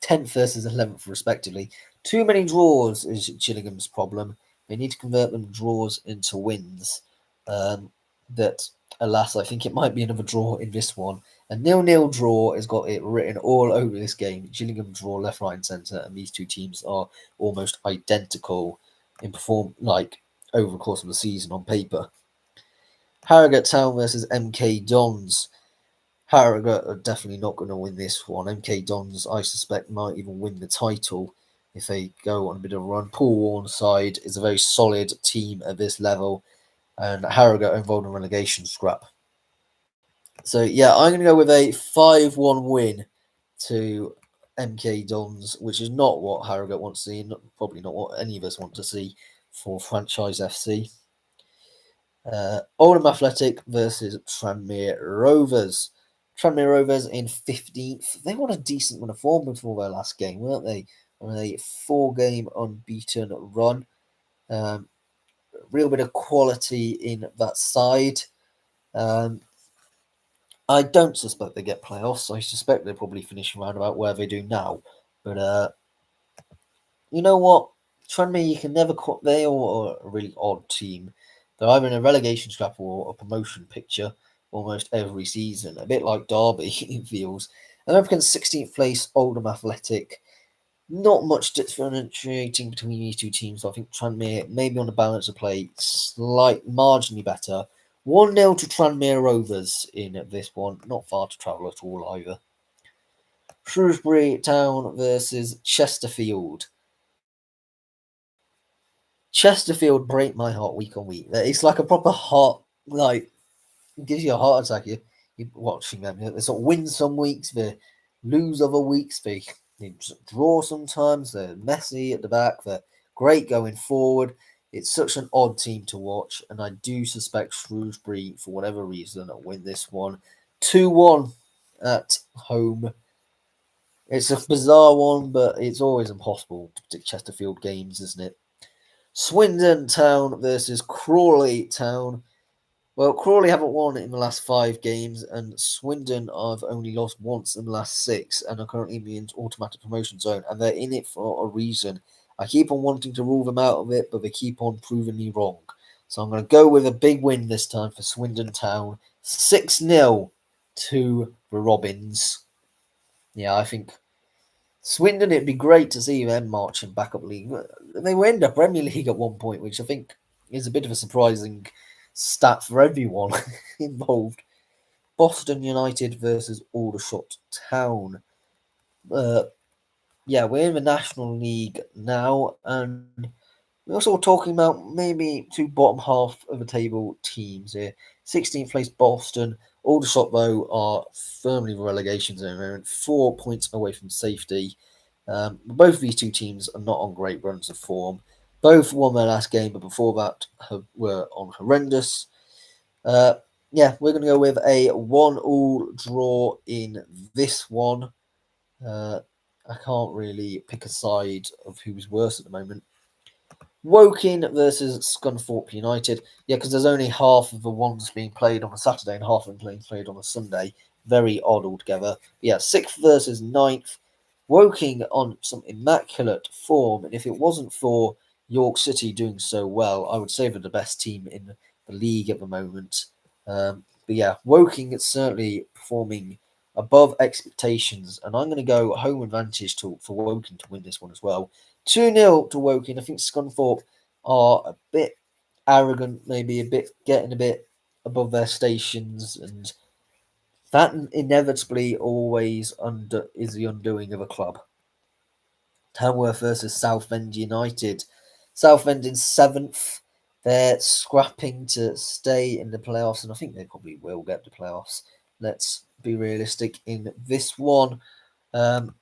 10th versus 11th respectively. Too many draws is Gillingham's problem. They need to convert them draws into wins. That, alas, I think it might be another draw in this one. A 0-0 draw has got it written all over this game. Gillingham draw left, right, and centre, and these two teams are almost identical in over the course of the season on paper. Harrogate Town versus MK Dons. Harrogate are definitely not going to win this one. MK Dons, I suspect, might even win the title. if they go on a bit of a run. Paul Warren's side is a very solid team at this level, and Harrogate are involved in relegation scrap. So yeah, I'm going to go with a 5-1 win to MK Dons, which is not what Harrogate wants to see, probably not what any of us want to see for Franchise FC. Oldham Athletic versus Tranmere Rovers. Tranmere Rovers in 15th. They won a decent run of form before their last game, weren't they? On a 4-game unbeaten run. Real bit of quality in that side. I don't suspect they get playoffs. I suspect they probably finish around about where they do now. But you know what? Tranmere, you can never quit. They are a really odd team. They're either in a relegation scrap or a promotion picture almost every season. A bit like Derby, it feels. And up against 16th place Oldham Athletic. Not much differentiating between these two teams. So I think Tranmere, maybe on the balance of play, marginally better. 1-0 to Tranmere Rovers in this one. Not far to travel at all either. Shrewsbury Town versus Chesterfield. Chesterfield break my heart week on week. It's like a proper heart, like, it gives you a heart attack. You're watching them. They sort of win some weeks, they lose other weeks, they draw sometimes, they're messy at the back, they're great going forward. It's such an odd team to watch, and I do suspect Shrewsbury, for whatever reason, will win this one 2-1 at home. It's a bizarre one, but it's always impossible to predict Chesterfield games, isn't it? Swindon Town versus Crawley Town. Well, Crawley haven't won in the last 5 games, and Swindon have only lost once in the last 6 and are currently in the automatic promotion zone, and they're in it for a reason. I keep on wanting to rule them out of it, but they keep on proving me wrong. So I'm going to go with a big win this time for Swindon Town. 6-0 to the Robins. Yeah, I think Swindon, it'd be great to see them marching back up league. They were in the Premier League at one point, which I think is a bit of a surprising stat for everyone involved. Boston United versus Aldershot Town. Yeah, we're in the National League now, and we're also talking about maybe 2 bottom half of the table teams here. 16th place Boston. Aldershot, though, are firmly in the relegation zone. They're 4 points away from safety. Both of these two teams are not on great runs of form. Both won their last game, but before that were on horrendous. Yeah, we're going to go with a 1-1 draw in this one. I can't really pick a side of who's worse at the moment. Woking versus Scunthorpe United. Yeah, because there's only half of the ones being played on a Saturday and half of them being played on a Sunday. Very odd altogether. Yeah, 6th versus 9th. Woking on some immaculate form, and if it wasn't for York City doing so well, I would say they're the best team in the league at the moment. But yeah, Woking is certainly performing above expectations, and I'm going to go home advantage for Woking to win this one as well. 2-0 to Woking. I think Scunthorpe are a bit arrogant, maybe getting a bit above their stations, and that inevitably always is the undoing of a club. Tamworth versus Southend United. Southend in 7th. They're scrapping to stay in the playoffs, and I think they probably will get the playoffs. Let's be realistic in this one. But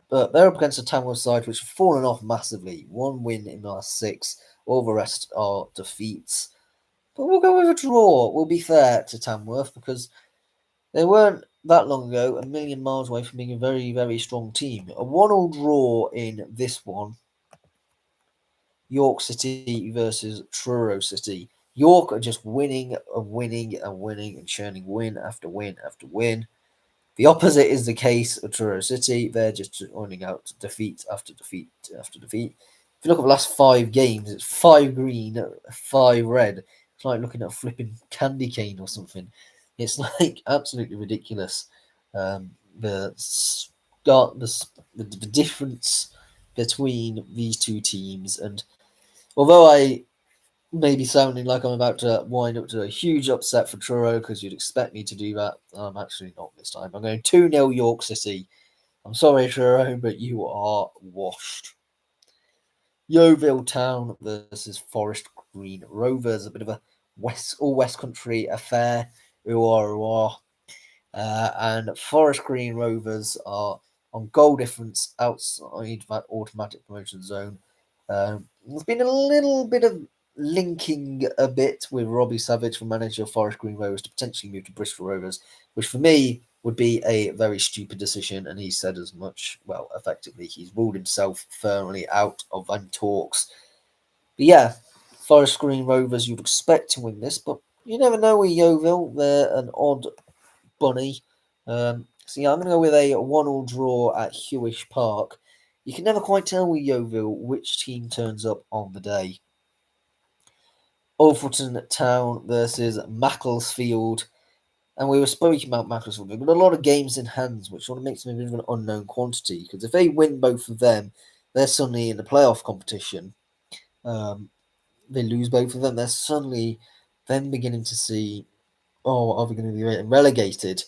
they're up against a Tamworth side which have fallen off massively. 1 win in the last 6. All the rest are defeats. But we'll go with a draw. We'll be fair to Tamworth because they weren't that long ago a million miles away from being a very, very strong team. A 1-1 draw in this one. York City versus Truro City. York are just winning and winning and winning and churning win after win after win. The opposite is the case of Truro City. They're just running out defeat after defeat after defeat. If you look at the last 5 games, it's 5 green, 5 red. It's like looking at a flipping candy cane or something. It's like absolutely ridiculous. The difference between these two teams, and although I may be sounding like I'm about to wind up to a huge upset for Truro because you'd expect me to do that, I'm actually not this time. I'm going 2-0 York City. I'm sorry, Jerome, but you are washed. Yeovil Town versus Forest Green Rovers, a bit of a West Country affair. And Forest Green Rovers are on goal difference outside that automatic promotion zone. There's been a little bit of linking a bit with Robbie Savage, the manager of Forest Green Rovers, to potentially move to Bristol Rovers, which for me would be a very stupid decision, and he said as much. Well, effectively, he's ruled himself firmly out of them talks. But yeah, Forest Green Rovers, you'd expect to win this, but you never know with Yeovil. They're an odd bunny. So yeah, I'm going to go with a 1-1 draw at Hewish Park. You can never quite tell with Yeovil which team turns up on the day. Alfreton Town versus Macclesfield. And we were speaking about Macclesfield. They've got a lot of games in hands, which sort of makes them a bit of an unknown quantity. Because if they win both of them, they're suddenly in the playoff competition. They lose both of them, they're suddenly then beginning to see, are we going to be relegated?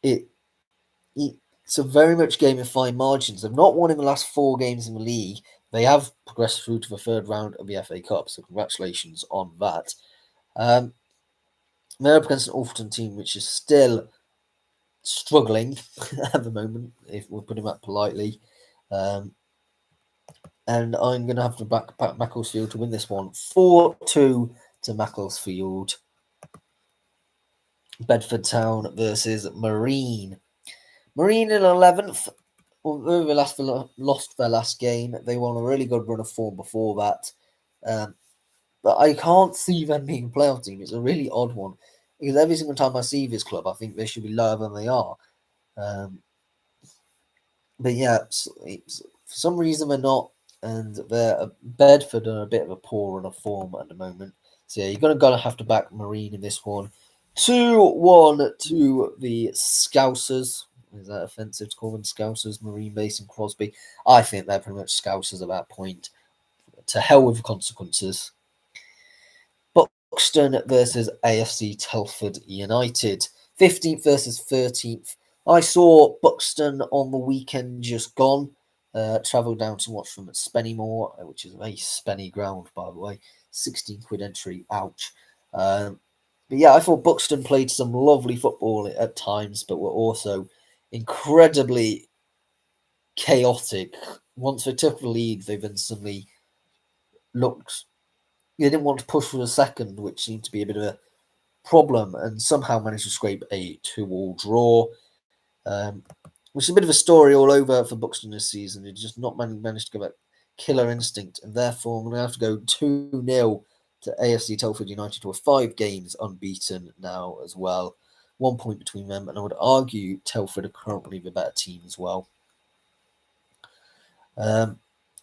It's a very much game of fine margins. They've not won in the last 4 games in the league. They have progressed through to the 3rd round of the FA Cup, so congratulations on that. They're up against an Alfreton team which is still struggling at the moment, if we're putting that politely. And I'm going to have to back Macclesfield to win this one. 4-2 to Macclesfield. Bedford Town versus Marine. Marine in 11th. Although they lost their last game, they won a really good run of form before that. But I can't see them being a playoff team. It's a really odd one. Because every single time I see this club, I think they should be lower than they are. But yeah, for some reason they're not. And Bedford are a bit of a poor run of form at the moment. So yeah, you're gonna have to back Marine in this one. 2-1 to the Scousers. Is that offensive to call them Scousers? Marine Base and Crosby. I think they're pretty much Scousers at that point. To hell with the consequences. Buxton versus AFC Telford United. 15th versus 13th. I saw Buxton on the weekend just gone. Travelled down to watch them at Spennymoor, which is a very spenny ground, by the way. 16 quid entry, ouch. But yeah, I thought Buxton played some lovely football at times, but were also incredibly chaotic. Once they took the lead, they then suddenly looked. They didn't want to push for a second, which seemed to be a bit of a problem, and somehow managed to scrape a 2-2 draw. Which is a bit of a story all over for Buxton this season. They just not managed to give a killer instinct, and therefore I'm going to have to go 2-0 to AFC Telford United, who are 5 games unbeaten now as well. 1 point between them, and I would argue Telford are currently the better team as well.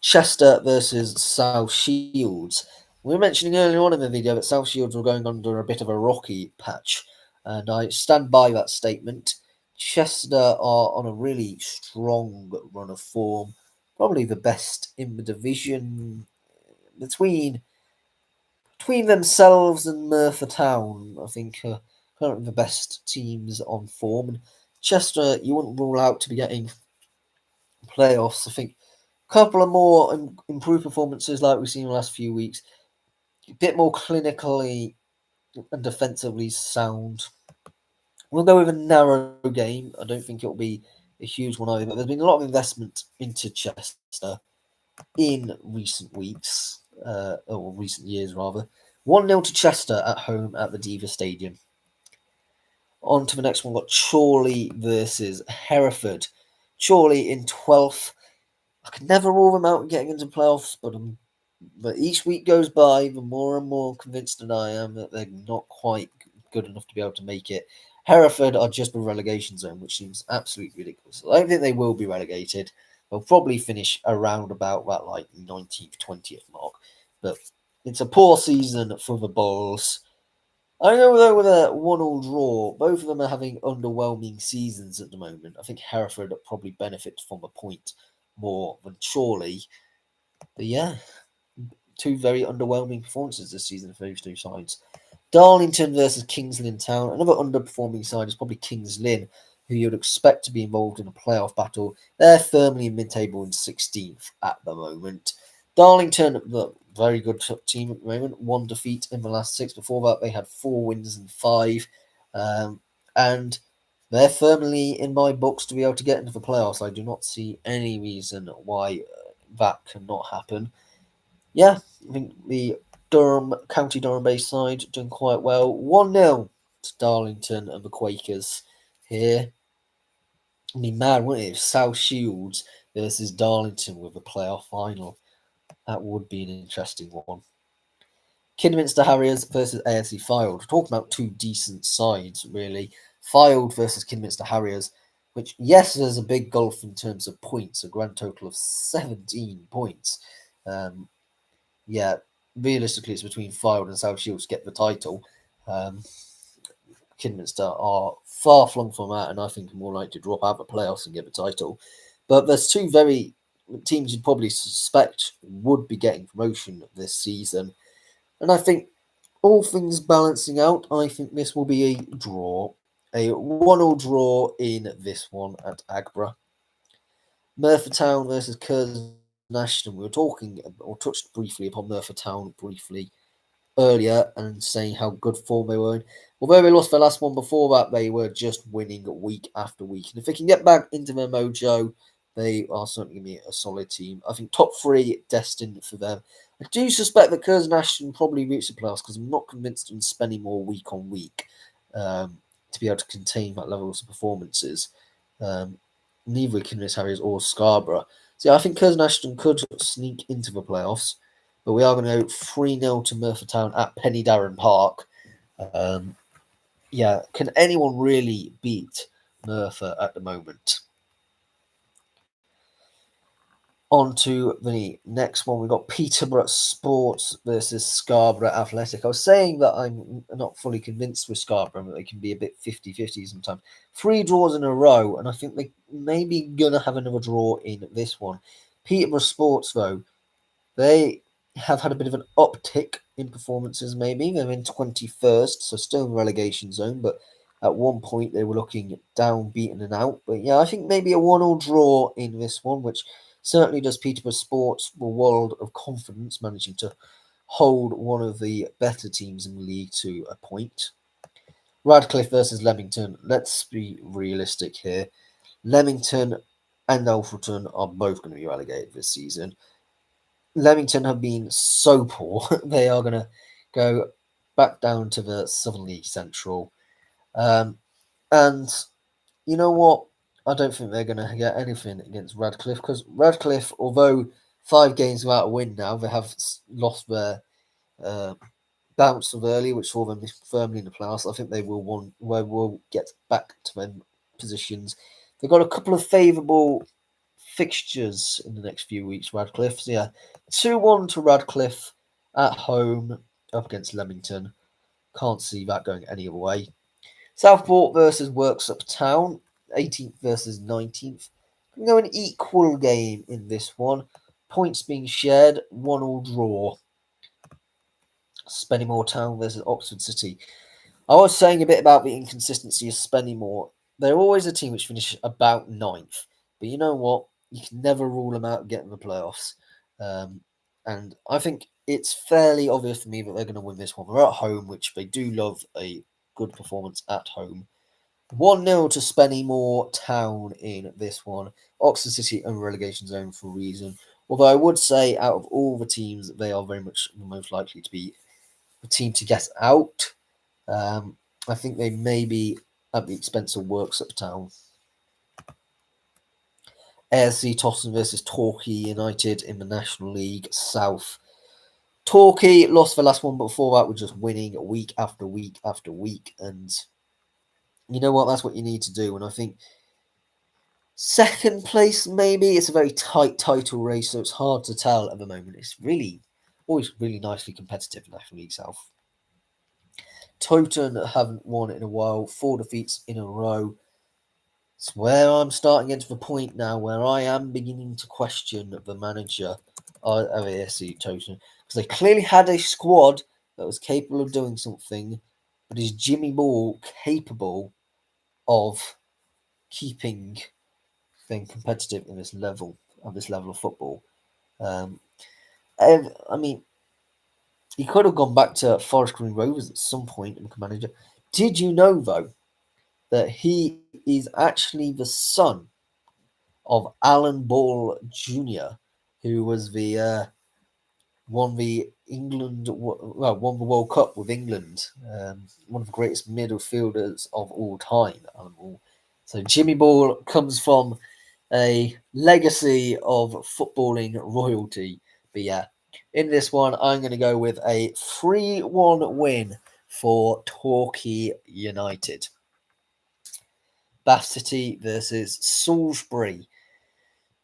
Chester versus South Shields. We were mentioning earlier on in the video that South Shields were going under a bit of a rocky patch, and I stand by that statement. Chester are on a really strong run of form, probably the best in the division. Between themselves and Merthyr Town, I think currently the best teams on form. And Chester, you wouldn't rule out to be getting playoffs. I think a couple of more improved performances like we've seen in the last few weeks, a bit more clinically and defensively sound. We'll go with a narrow game. I don't think it'll be a huge one either, but there's been a lot of investment into Chester in recent weeks, or recent years rather. 1-0 to Chester at home at the Diva Stadium. On to the next one, we've got Chorley versus Hereford. Chorley in 12th. I could never rule them out getting into playoffs, but each week goes by, the more and more convinced that I am that they're not quite good enough to be able to make it. Hereford are just the relegation zone, which seems absolutely ridiculous. I don't think they will be relegated. They'll probably finish around about that 19th, 20th mark. But it's a poor season for the Bulls. I go though with a 1-1 draw. Both of them are having underwhelming seasons at the moment. I think Hereford probably benefits from a point more than Chorley. But yeah, 2 very underwhelming performances this season for those 2 sides. Darlington versus Kings Lynn Town. Another underperforming side is probably Kings Lynn, who you'd expect to be involved in a playoff battle. They're firmly in mid-table and 16th at the moment. Darlington, the very good team at the moment, 1 defeat in the last 6. Before that, they had 4 wins and 5. And they're firmly in my books to be able to get into the playoffs. I do not see any reason why that cannot happen. Yeah, I think the County Durham-based side doing quite well. 1-0 to Darlington and the Quakers here. I mean, mad, wouldn't it? If South Shields versus Darlington with a playoff final. That would be an interesting one. Kidderminster Harriers versus AFC Fylde. We're talking about 2 decent sides, really. Fylde versus Kidderminster Harriers, which, yes, there's a big gulf in terms of points, a grand total of 17 points. Yeah, realistically, it's between Fylde and South Shields to get the title. Kidderminster are far flung from that, and I think are more likely to drop out of the playoffs and get the title. But there's 2 very teams you'd probably suspect would be getting promotion this season. And I think all things balancing out, I think this will be a draw. A 1-1 draw in this one at Agbra. Merthyr Town versus Curzon Ashton. We were talking or touched briefly upon Merthyr Town earlier and saying how good form they were in. Although they lost their last one before that, they were just winning week after week. And if they can get back into their mojo, they are certainly going to be a solid team. I think top 3 destined for them. I do suspect that Curzon Ashton probably reach the playoffs because I'm not convinced them spending more week on week to be able to contain that level of performances. Neither Kidderminster Harriers or Scarborough. So yeah, I think Curzon Ashton could sneak into the playoffs. But we are going to go 3-0 to Merthyr Town at Penny Darren Park. Yeah, can anyone really beat Merthyr at the moment? On to the next one. We've got Peterborough Sports versus Scarborough Athletic. I was saying that I'm not fully convinced with Scarborough, that they can be a bit 50-50 sometimes. 3 draws in a row, and I think they may be going to have another draw in this one. Peterborough Sports, though, they have had a bit of an uptick in performances, maybe. They're in 21st, so still in relegation zone, but at one point they were looking down, beaten and out. But yeah, I think maybe a 1-1 draw in this one, which certainly does Peterborough Sports a world of confidence, managing to hold one of the better teams in the league to a point. Radcliffe versus Leamington. Let's be realistic here. Leamington and Alfreton are both going to be relegated this season. Leamington have been so poor. They are going to go back down to the Southern League Central. And you know what? I don't think they're going to get anything against Radcliffe, because Radcliffe, although 5 games without a win now, they have lost their bounce of early, which saw them firmly in the playoffs. I think they will get back to them positions. They've got a couple of favourable fixtures in the next few weeks, Radcliffe. So yeah, 2-1 to Radcliffe at home up against Leamington. Can't see that going any other way. Southport versus Worksop Town, 18th versus 19th. Can go an equal game in this one. Points being shared, 1-1 draw. Spennymoor Town versus Oxford City. I was saying a bit about the inconsistency of Spennymoor. They're always a team which finish about 9th. But you know what? You can never rule them out and get in the playoffs. And I think it's fairly obvious for me that they're going to win this one. They're at home, which they do love a good performance at home. 1-0 to Spennymoor Town in this one. Oxford City in relegation zone for a reason. Although I would say out of all the teams, they are very much the most likely to be the team to get out. I think they may be at the expense of Worksop Town. ASC Tottenham versus Torquay United in the National League South. Torquay lost the last one, but before that, we're just winning week after week after week. And you know what? That's what you need to do. And I think second place, maybe. It's a very tight title race, so it's hard to tell at the moment. It's really, always really nicely competitive in National League South. Toten haven't won in a while, 4 defeats in a row. It's where I'm starting to get to the point now where I am beginning to question the manager of ASC Toten, because they clearly had a squad that was capable of doing something, but is Jimmy Ball capable of keeping them competitive in this level of football. I mean, he could have gone back to Forest Green Rovers at some point and become manager. Did you know though that he is actually the son of Alan Ball Jr., who was the won the won the World Cup with England. One of the greatest midfielders of all time, Alan Ball. So Jimmy Ball comes from a legacy of footballing royalty. But yeah, in this one, I'm going to go with a 3-1 win for Torquay United. Bath City versus Salisbury.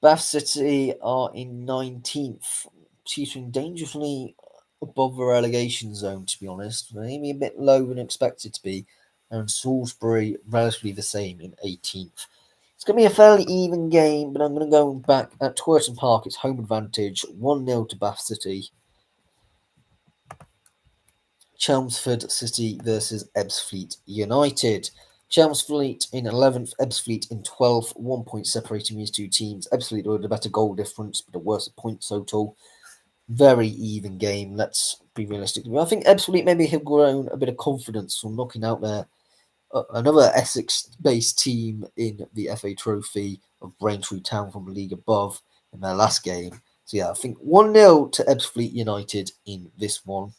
Bath City are in 19th, teetering dangerously above the relegation zone, to be honest. Maybe a bit lower than expected to be. And Salisbury, relatively the same, in 18th. It's going to be a fairly even game, but I'm going to go back at Twerton Park. It's home advantage, 1-0 to Bath City. Chelmsford City versus Ebbsfleet United. Chelmsford in 11th, Ebbsfleet in 12th, 1 point separating these two teams. Ebbsfleet with a better goal difference, but a worse point total. Very even game, let's be realistic. I think Ebbsfleet maybe have grown a bit of confidence from knocking out another Essex-based team in the FA Trophy of Braintree Town from the league above in their last game. So yeah, I think 1-0 to Ebbsfleet United in this one.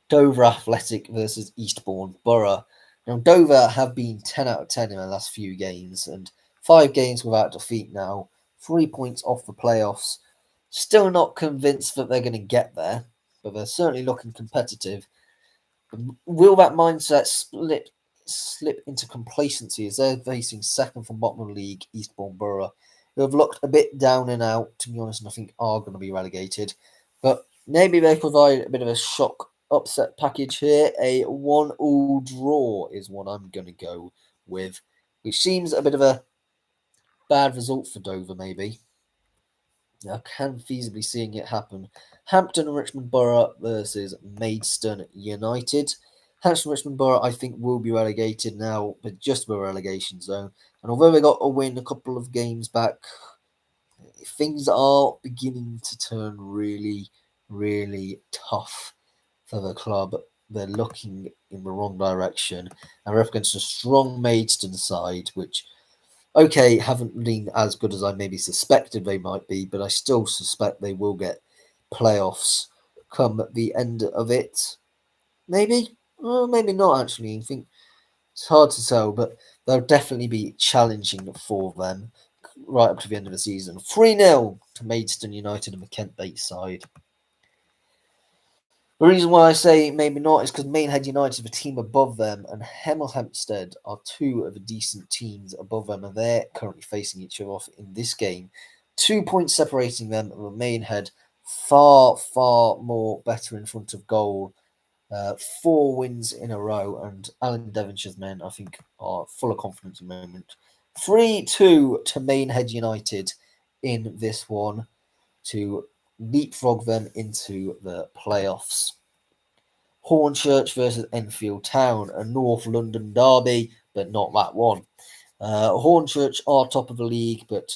Dover Athletic versus Eastbourne Borough. Now, Dover have been 10 out of 10 in their last few games and 5 games without defeat now. 3 points off the playoffs. Still not convinced that they're going to get there, but they're certainly looking competitive. Will that mindset slip into complacency as they're facing second from bottom of the league, Eastbourne Borough, who have looked a bit down and out, to be honest, and I think are going to be relegated. But maybe they provide a bit of a shock upset package here. A 1-1 draw is what I'm going to go with, which seems a bit of a bad result for Dover, maybe. I can feasibly seeing it happen. Hampton and Richmond Borough versus Maidstone United. Hampton and Richmond Borough, I think, will be relegated now, but just the relegation zone. And although they got a win a couple of games back, things are beginning to turn really, really tough for the club. They're looking in the wrong direction. And we're up against a strong Maidstone side, which okay, haven't been as good as I maybe suspected they might be, but I still suspect they will get playoffs come the end of it. Maybe? Well, maybe not, actually. I think it's hard to tell, but they'll definitely be challenging for them right up to the end of the season. 3-0 to Maidstone United and the Kent-based side. The reason why I say maybe not is because Maidenhead United, the team above them, and Hemel Hempstead are two of the decent teams above them, and they're currently facing each other off in this game. 2 points separating them, and Maidenhead far, far more better in front of goal. 4 wins in a row, and Alan Devonshire's men, I think, are full of confidence at the moment. 3-2 to Maidenhead United in this one to leapfrog them into the playoffs. Hornchurch versus Enfield Town, a North London derby, but not that one. Hornchurch are top of the league, but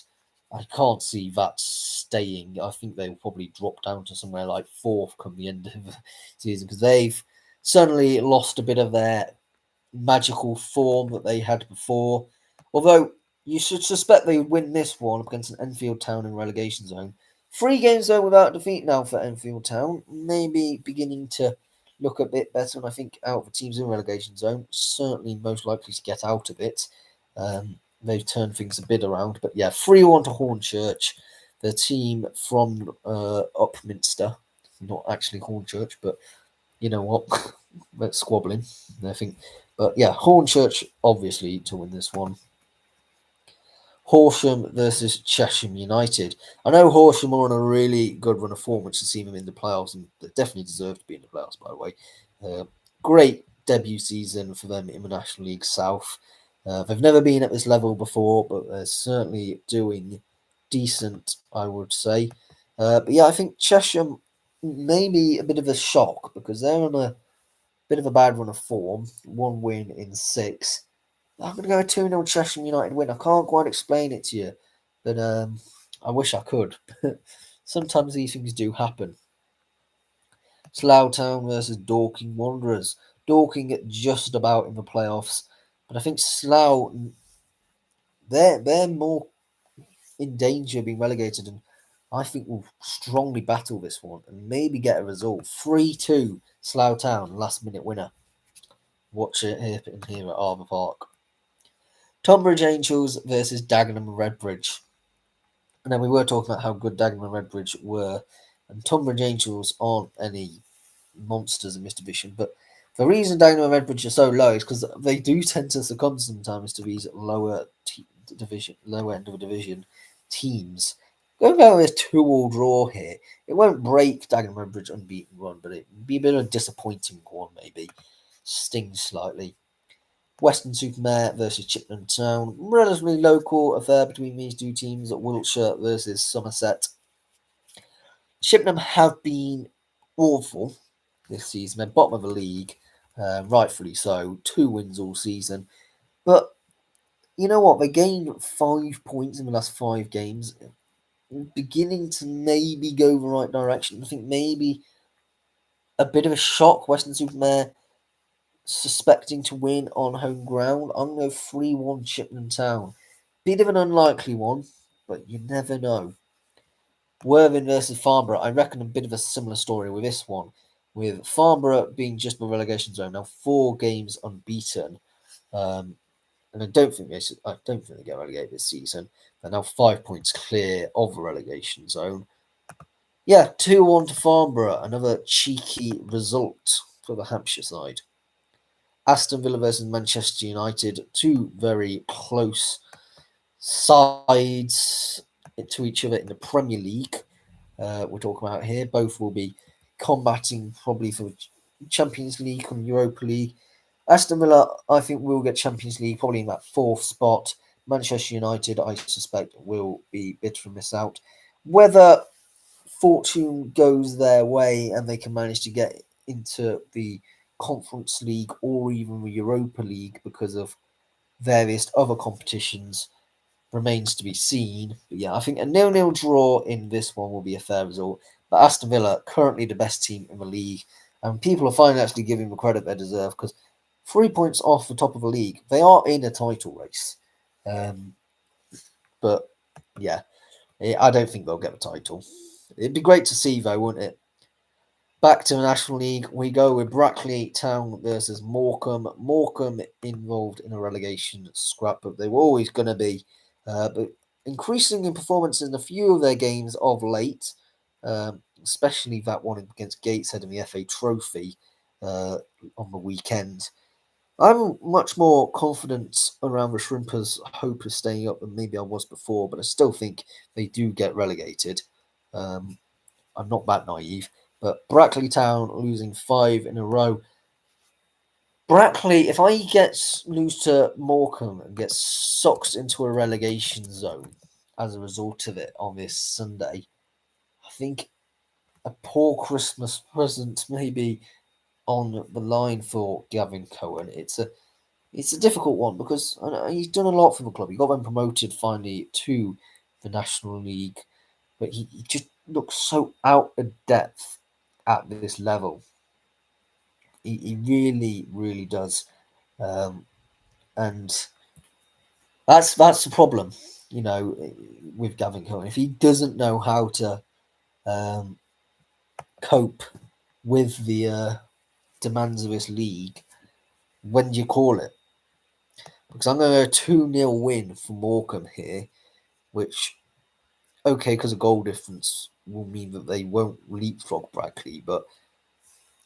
I can't see that staying. I think they'll probably drop down to somewhere like 4th come the end of the season because they've suddenly lost a bit of their magical form that they had before. Although you should suspect they win this one against an Enfield Town in relegation zone. 3 games though without defeat now for Enfield Town, maybe beginning to look a bit better. And I think out of the teams in relegation zone, certainly most likely to get out of it. They've turned things a bit around, but yeah, 3-1 to Hornchurch, the team from Upminster, not actually Hornchurch, but you know what, that's squabbling, I think. But yeah, Hornchurch obviously to win this one. Horsham versus Chesham United. I know Horsham are on a really good run of form, which has seen them in the playoffs, and they definitely deserve to be in the playoffs, by the way. Great debut season for them in the National League South. They've never been at this level before, but they're certainly doing decent, I would say. But yeah, I think Chesham may be a bit of a shock because they're on a bit of a bad run of form. 1 win in 6. I'm going to go 2-0 Cheshire United win. I can't quite explain it to you, but I wish I could. Sometimes these things do happen. Slough Town versus Dorking Wanderers. Dorking just about in the playoffs, but I think Slough, they're more in danger of being relegated, and I think will strongly battle this one and maybe get a result. 3-2 Slough Town, last minute winner. Watch it here at Arbour Park. Tonbridge Angels versus Dagenham and Redbridge. And then we were talking about how good Dagenham and Redbridge were, and Tonbridge Angels aren't any monsters in this division. But the reason Dagenham and Redbridge are so low is because they do tend to succumb sometimes to these lower end of the division teams. Going down with a 2-2 draw here, it won't break Dagenham and Redbridge unbeaten run, but it'd be a bit of a disappointing one maybe. Stings slightly. Weston-super-Mare versus Chippenham Town. Relatively local affair between these two teams. Wiltshire versus Somerset. Chippenham have been awful this season. They're bottom of the league, rightfully so. 2 wins all season. But you know what? They gained 5 points in the last 5 games. Beginning to maybe go the right direction. I think maybe a bit of a shock. Weston-super-Mare suspecting to win on home ground. I'm going to go 3-1 Chippenham Town. Bit of an unlikely one, but you never know. Worthing versus Farnborough. I reckon a bit of a similar story with this one, with Farnborough being just the relegation zone now, 4 games unbeaten, and I don't think they get relegated this season. They're now 5 points clear of the relegation zone. Yeah, 2-1 to Farnborough. Another cheeky result for the Hampshire side. Aston Villa versus Manchester United, 2 very close sides to each other in the Premier League. We're talking about here. Both will be combating probably for Champions League and Europa League. Aston Villa, I think, will get Champions League probably in that 4th spot. Manchester United, I suspect, will be bitter to miss out. Whether fortune goes their way and they can manage to get into the Conference League or even the Europa League because of various other competitions remains to be seen. But yeah, I think a 0-0 draw in this one will be a fair result. But Aston Villa, currently the best team in the league, and people are finally actually giving the credit they deserve because 3 points off the top of the league, they are in a title race. But yeah, I don't think they'll get the title. It'd be great to see though, wouldn't it? Back to the National League, we go with Brackley Town versus Morecambe. Morecambe involved in a relegation scrap, but they were always going to be. But increasing in performance in a few of their games of late, especially that one against Gateshead in the FA Trophy on the weekend. I'm much more confident around the Shrimpers' hope of staying up than maybe I was before, but I still think they do get relegated. I'm not that naive. But Brackley Town losing 5 in a row. Brackley, if I lose to Morecambe and get sucked into a relegation zone as a result of it on this Sunday, I think a poor Christmas present may be on the line for Gavin Cohen. It's a difficult one because he's done a lot for the club. He got them promoted finally to the National League, but he just looks so out of depth at this level. He really, really does, and that's the problem, with Gavin Cohen. If he doesn't know how to cope with the demands of his league, when do you call it? Because I'm going to go 2-0 win for Morecambe here, which, okay, because of goal difference, will mean that they won't leapfrog Brackley, but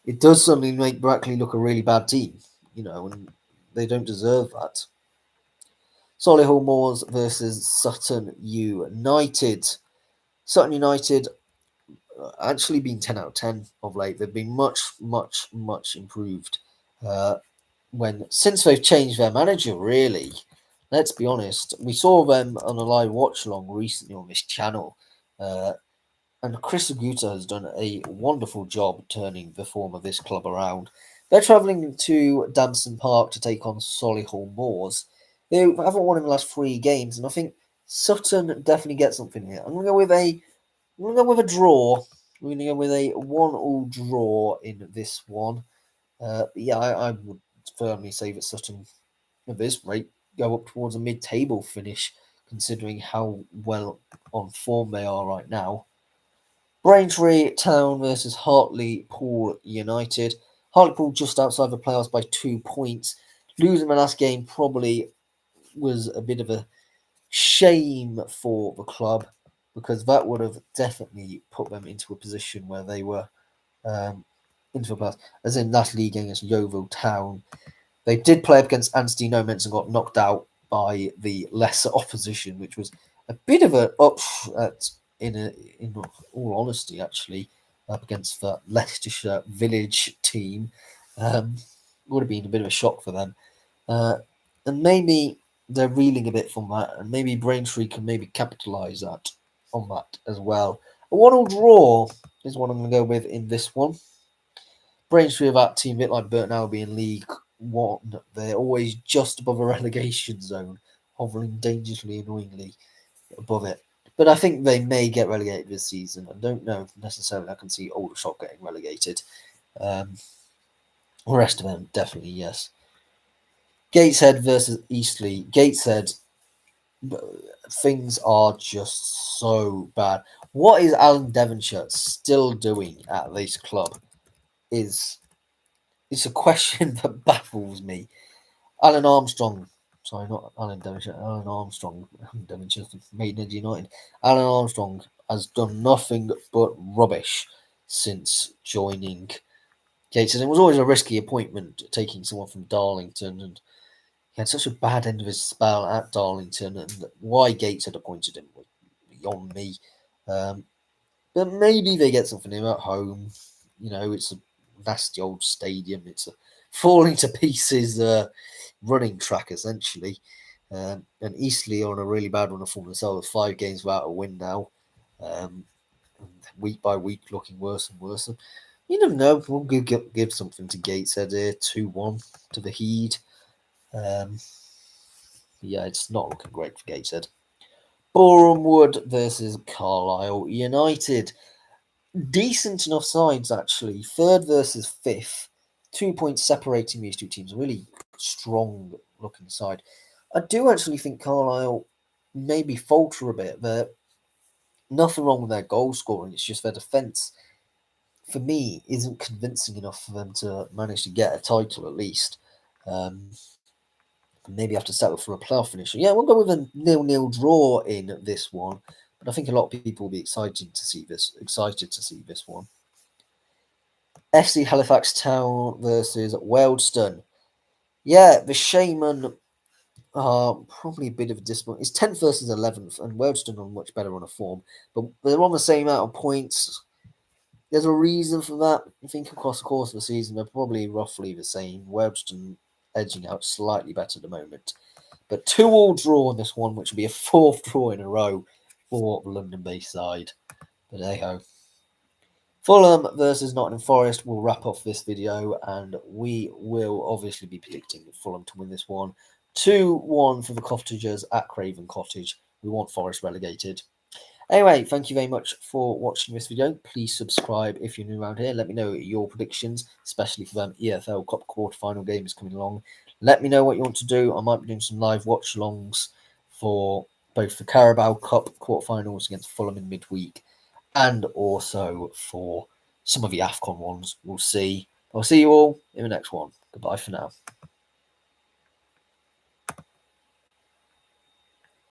it does suddenly make Brackley look a really bad team, and they don't deserve that. Solihull Moors versus Sutton United. Sutton United actually been 10 out of 10 of late. They've been much, much, much improved since they've changed their manager, really. Let's be honest. We saw them on a live watch along recently on this channel. And Chris Aguta has done a wonderful job turning the form of this club around. They're travelling to Damson Park to take on Solihull Moors. They haven't won in the last 3 games, and I think Sutton definitely gets something here. I'm gonna go with a draw. We're gonna go with a 1-1 draw in this one. Yeah, I would firmly say that Sutton, at this rate, go up towards a mid-table finish, considering how well on form they are right now. Braintree Town versus Hartlepool United. Hartlepool just outside the playoffs by 2 points. Losing the last game probably was a bit of a shame for the club, because that would have definitely put them into a position where they were into the playoffs. As in that league against Yeovil Town, they did play up against Anstey Nomads and got knocked out by the lesser opposition, which was a bit of an upset in all honesty, actually, up against the Leicestershire Village team. Would have been a bit of a shock for them. And maybe they're reeling a bit from that, and maybe Braintree can maybe capitalise on that as well. A 1-1 draw is what I'm going to go with in this one. Braintree are that team, a bit like Burton Albion in League One. They're always just above a relegation zone, hovering dangerously, annoyingly above it. But I think they may get relegated this season. I don't know if necessarily I can see Aldershot getting relegated. The rest of them, definitely, yes. Gateshead versus Eastleigh. Gateshead, things are just so bad. What is Alan Devonshire still doing at this club? It's a question that baffles me. Alan Armstrong, sorry, not Alan Devonshire, Alan Armstrong, Devonshire's Maidenhead United. Alan Armstrong has done nothing but rubbish since joining Gateshead. It was always a risky appointment, taking someone from Darlington, and he had such a bad end of his spell at Darlington, and why Gateshead appointed him was beyond me. But maybe they get something new at home. You know, it's a nasty old stadium. It's a falling to pieces running track, essentially. And Eastleigh are on a really bad run of form themselves, 5 games without a win now. Week by week, looking worse and worse. And you never know. We'll give something to Gateshead here, 2-1 to the Heed. Yeah, it's not looking great for Gateshead. Boreham Wood versus Carlisle United. Decent enough sides, actually. 3rd versus 5th. 2 points separating these two teams. Really strong looking side. I do actually think Carlisle maybe falter a bit. They're nothing wrong with their goal scoring. It's just their defence, for me, isn't convincing enough for them to manage to get a title at least. Maybe have to settle for a playoff finish. Yeah, we'll go with a 0-0 draw in this one. But I think a lot of people will be excited to see this one. FC Halifax Town versus Wealdstone. Yeah, the Shaman are probably a bit of a disappointment. It's 10th versus 11th, and Wealdstone are much better on a form. But they're on the same amount of points. There's a reason for that. I think across the course of the season, they're probably roughly the same. Wealdstone edging out slightly better at the moment. But 2-2 draw in this one, which will be a 4th draw in a row for the London-based side. But hey-ho. Fulham versus Nottingham Forest will wrap off this video, and we will obviously be predicting Fulham to win this one. 2-1 for the Cottagers at Craven Cottage. We want Forest relegated. Anyway, thank you very much for watching this video. Please subscribe if you're new around here. Let me know your predictions, especially for them EFL Cup Quarter-Final games coming along. Let me know what you want to do. I might be doing some live watch-alongs for both the Carabao Cup Quarter-Finals against Fulham in midweek, and also for some of the AFCON ones. We'll see. I'll see you all in the next one. Goodbye for now.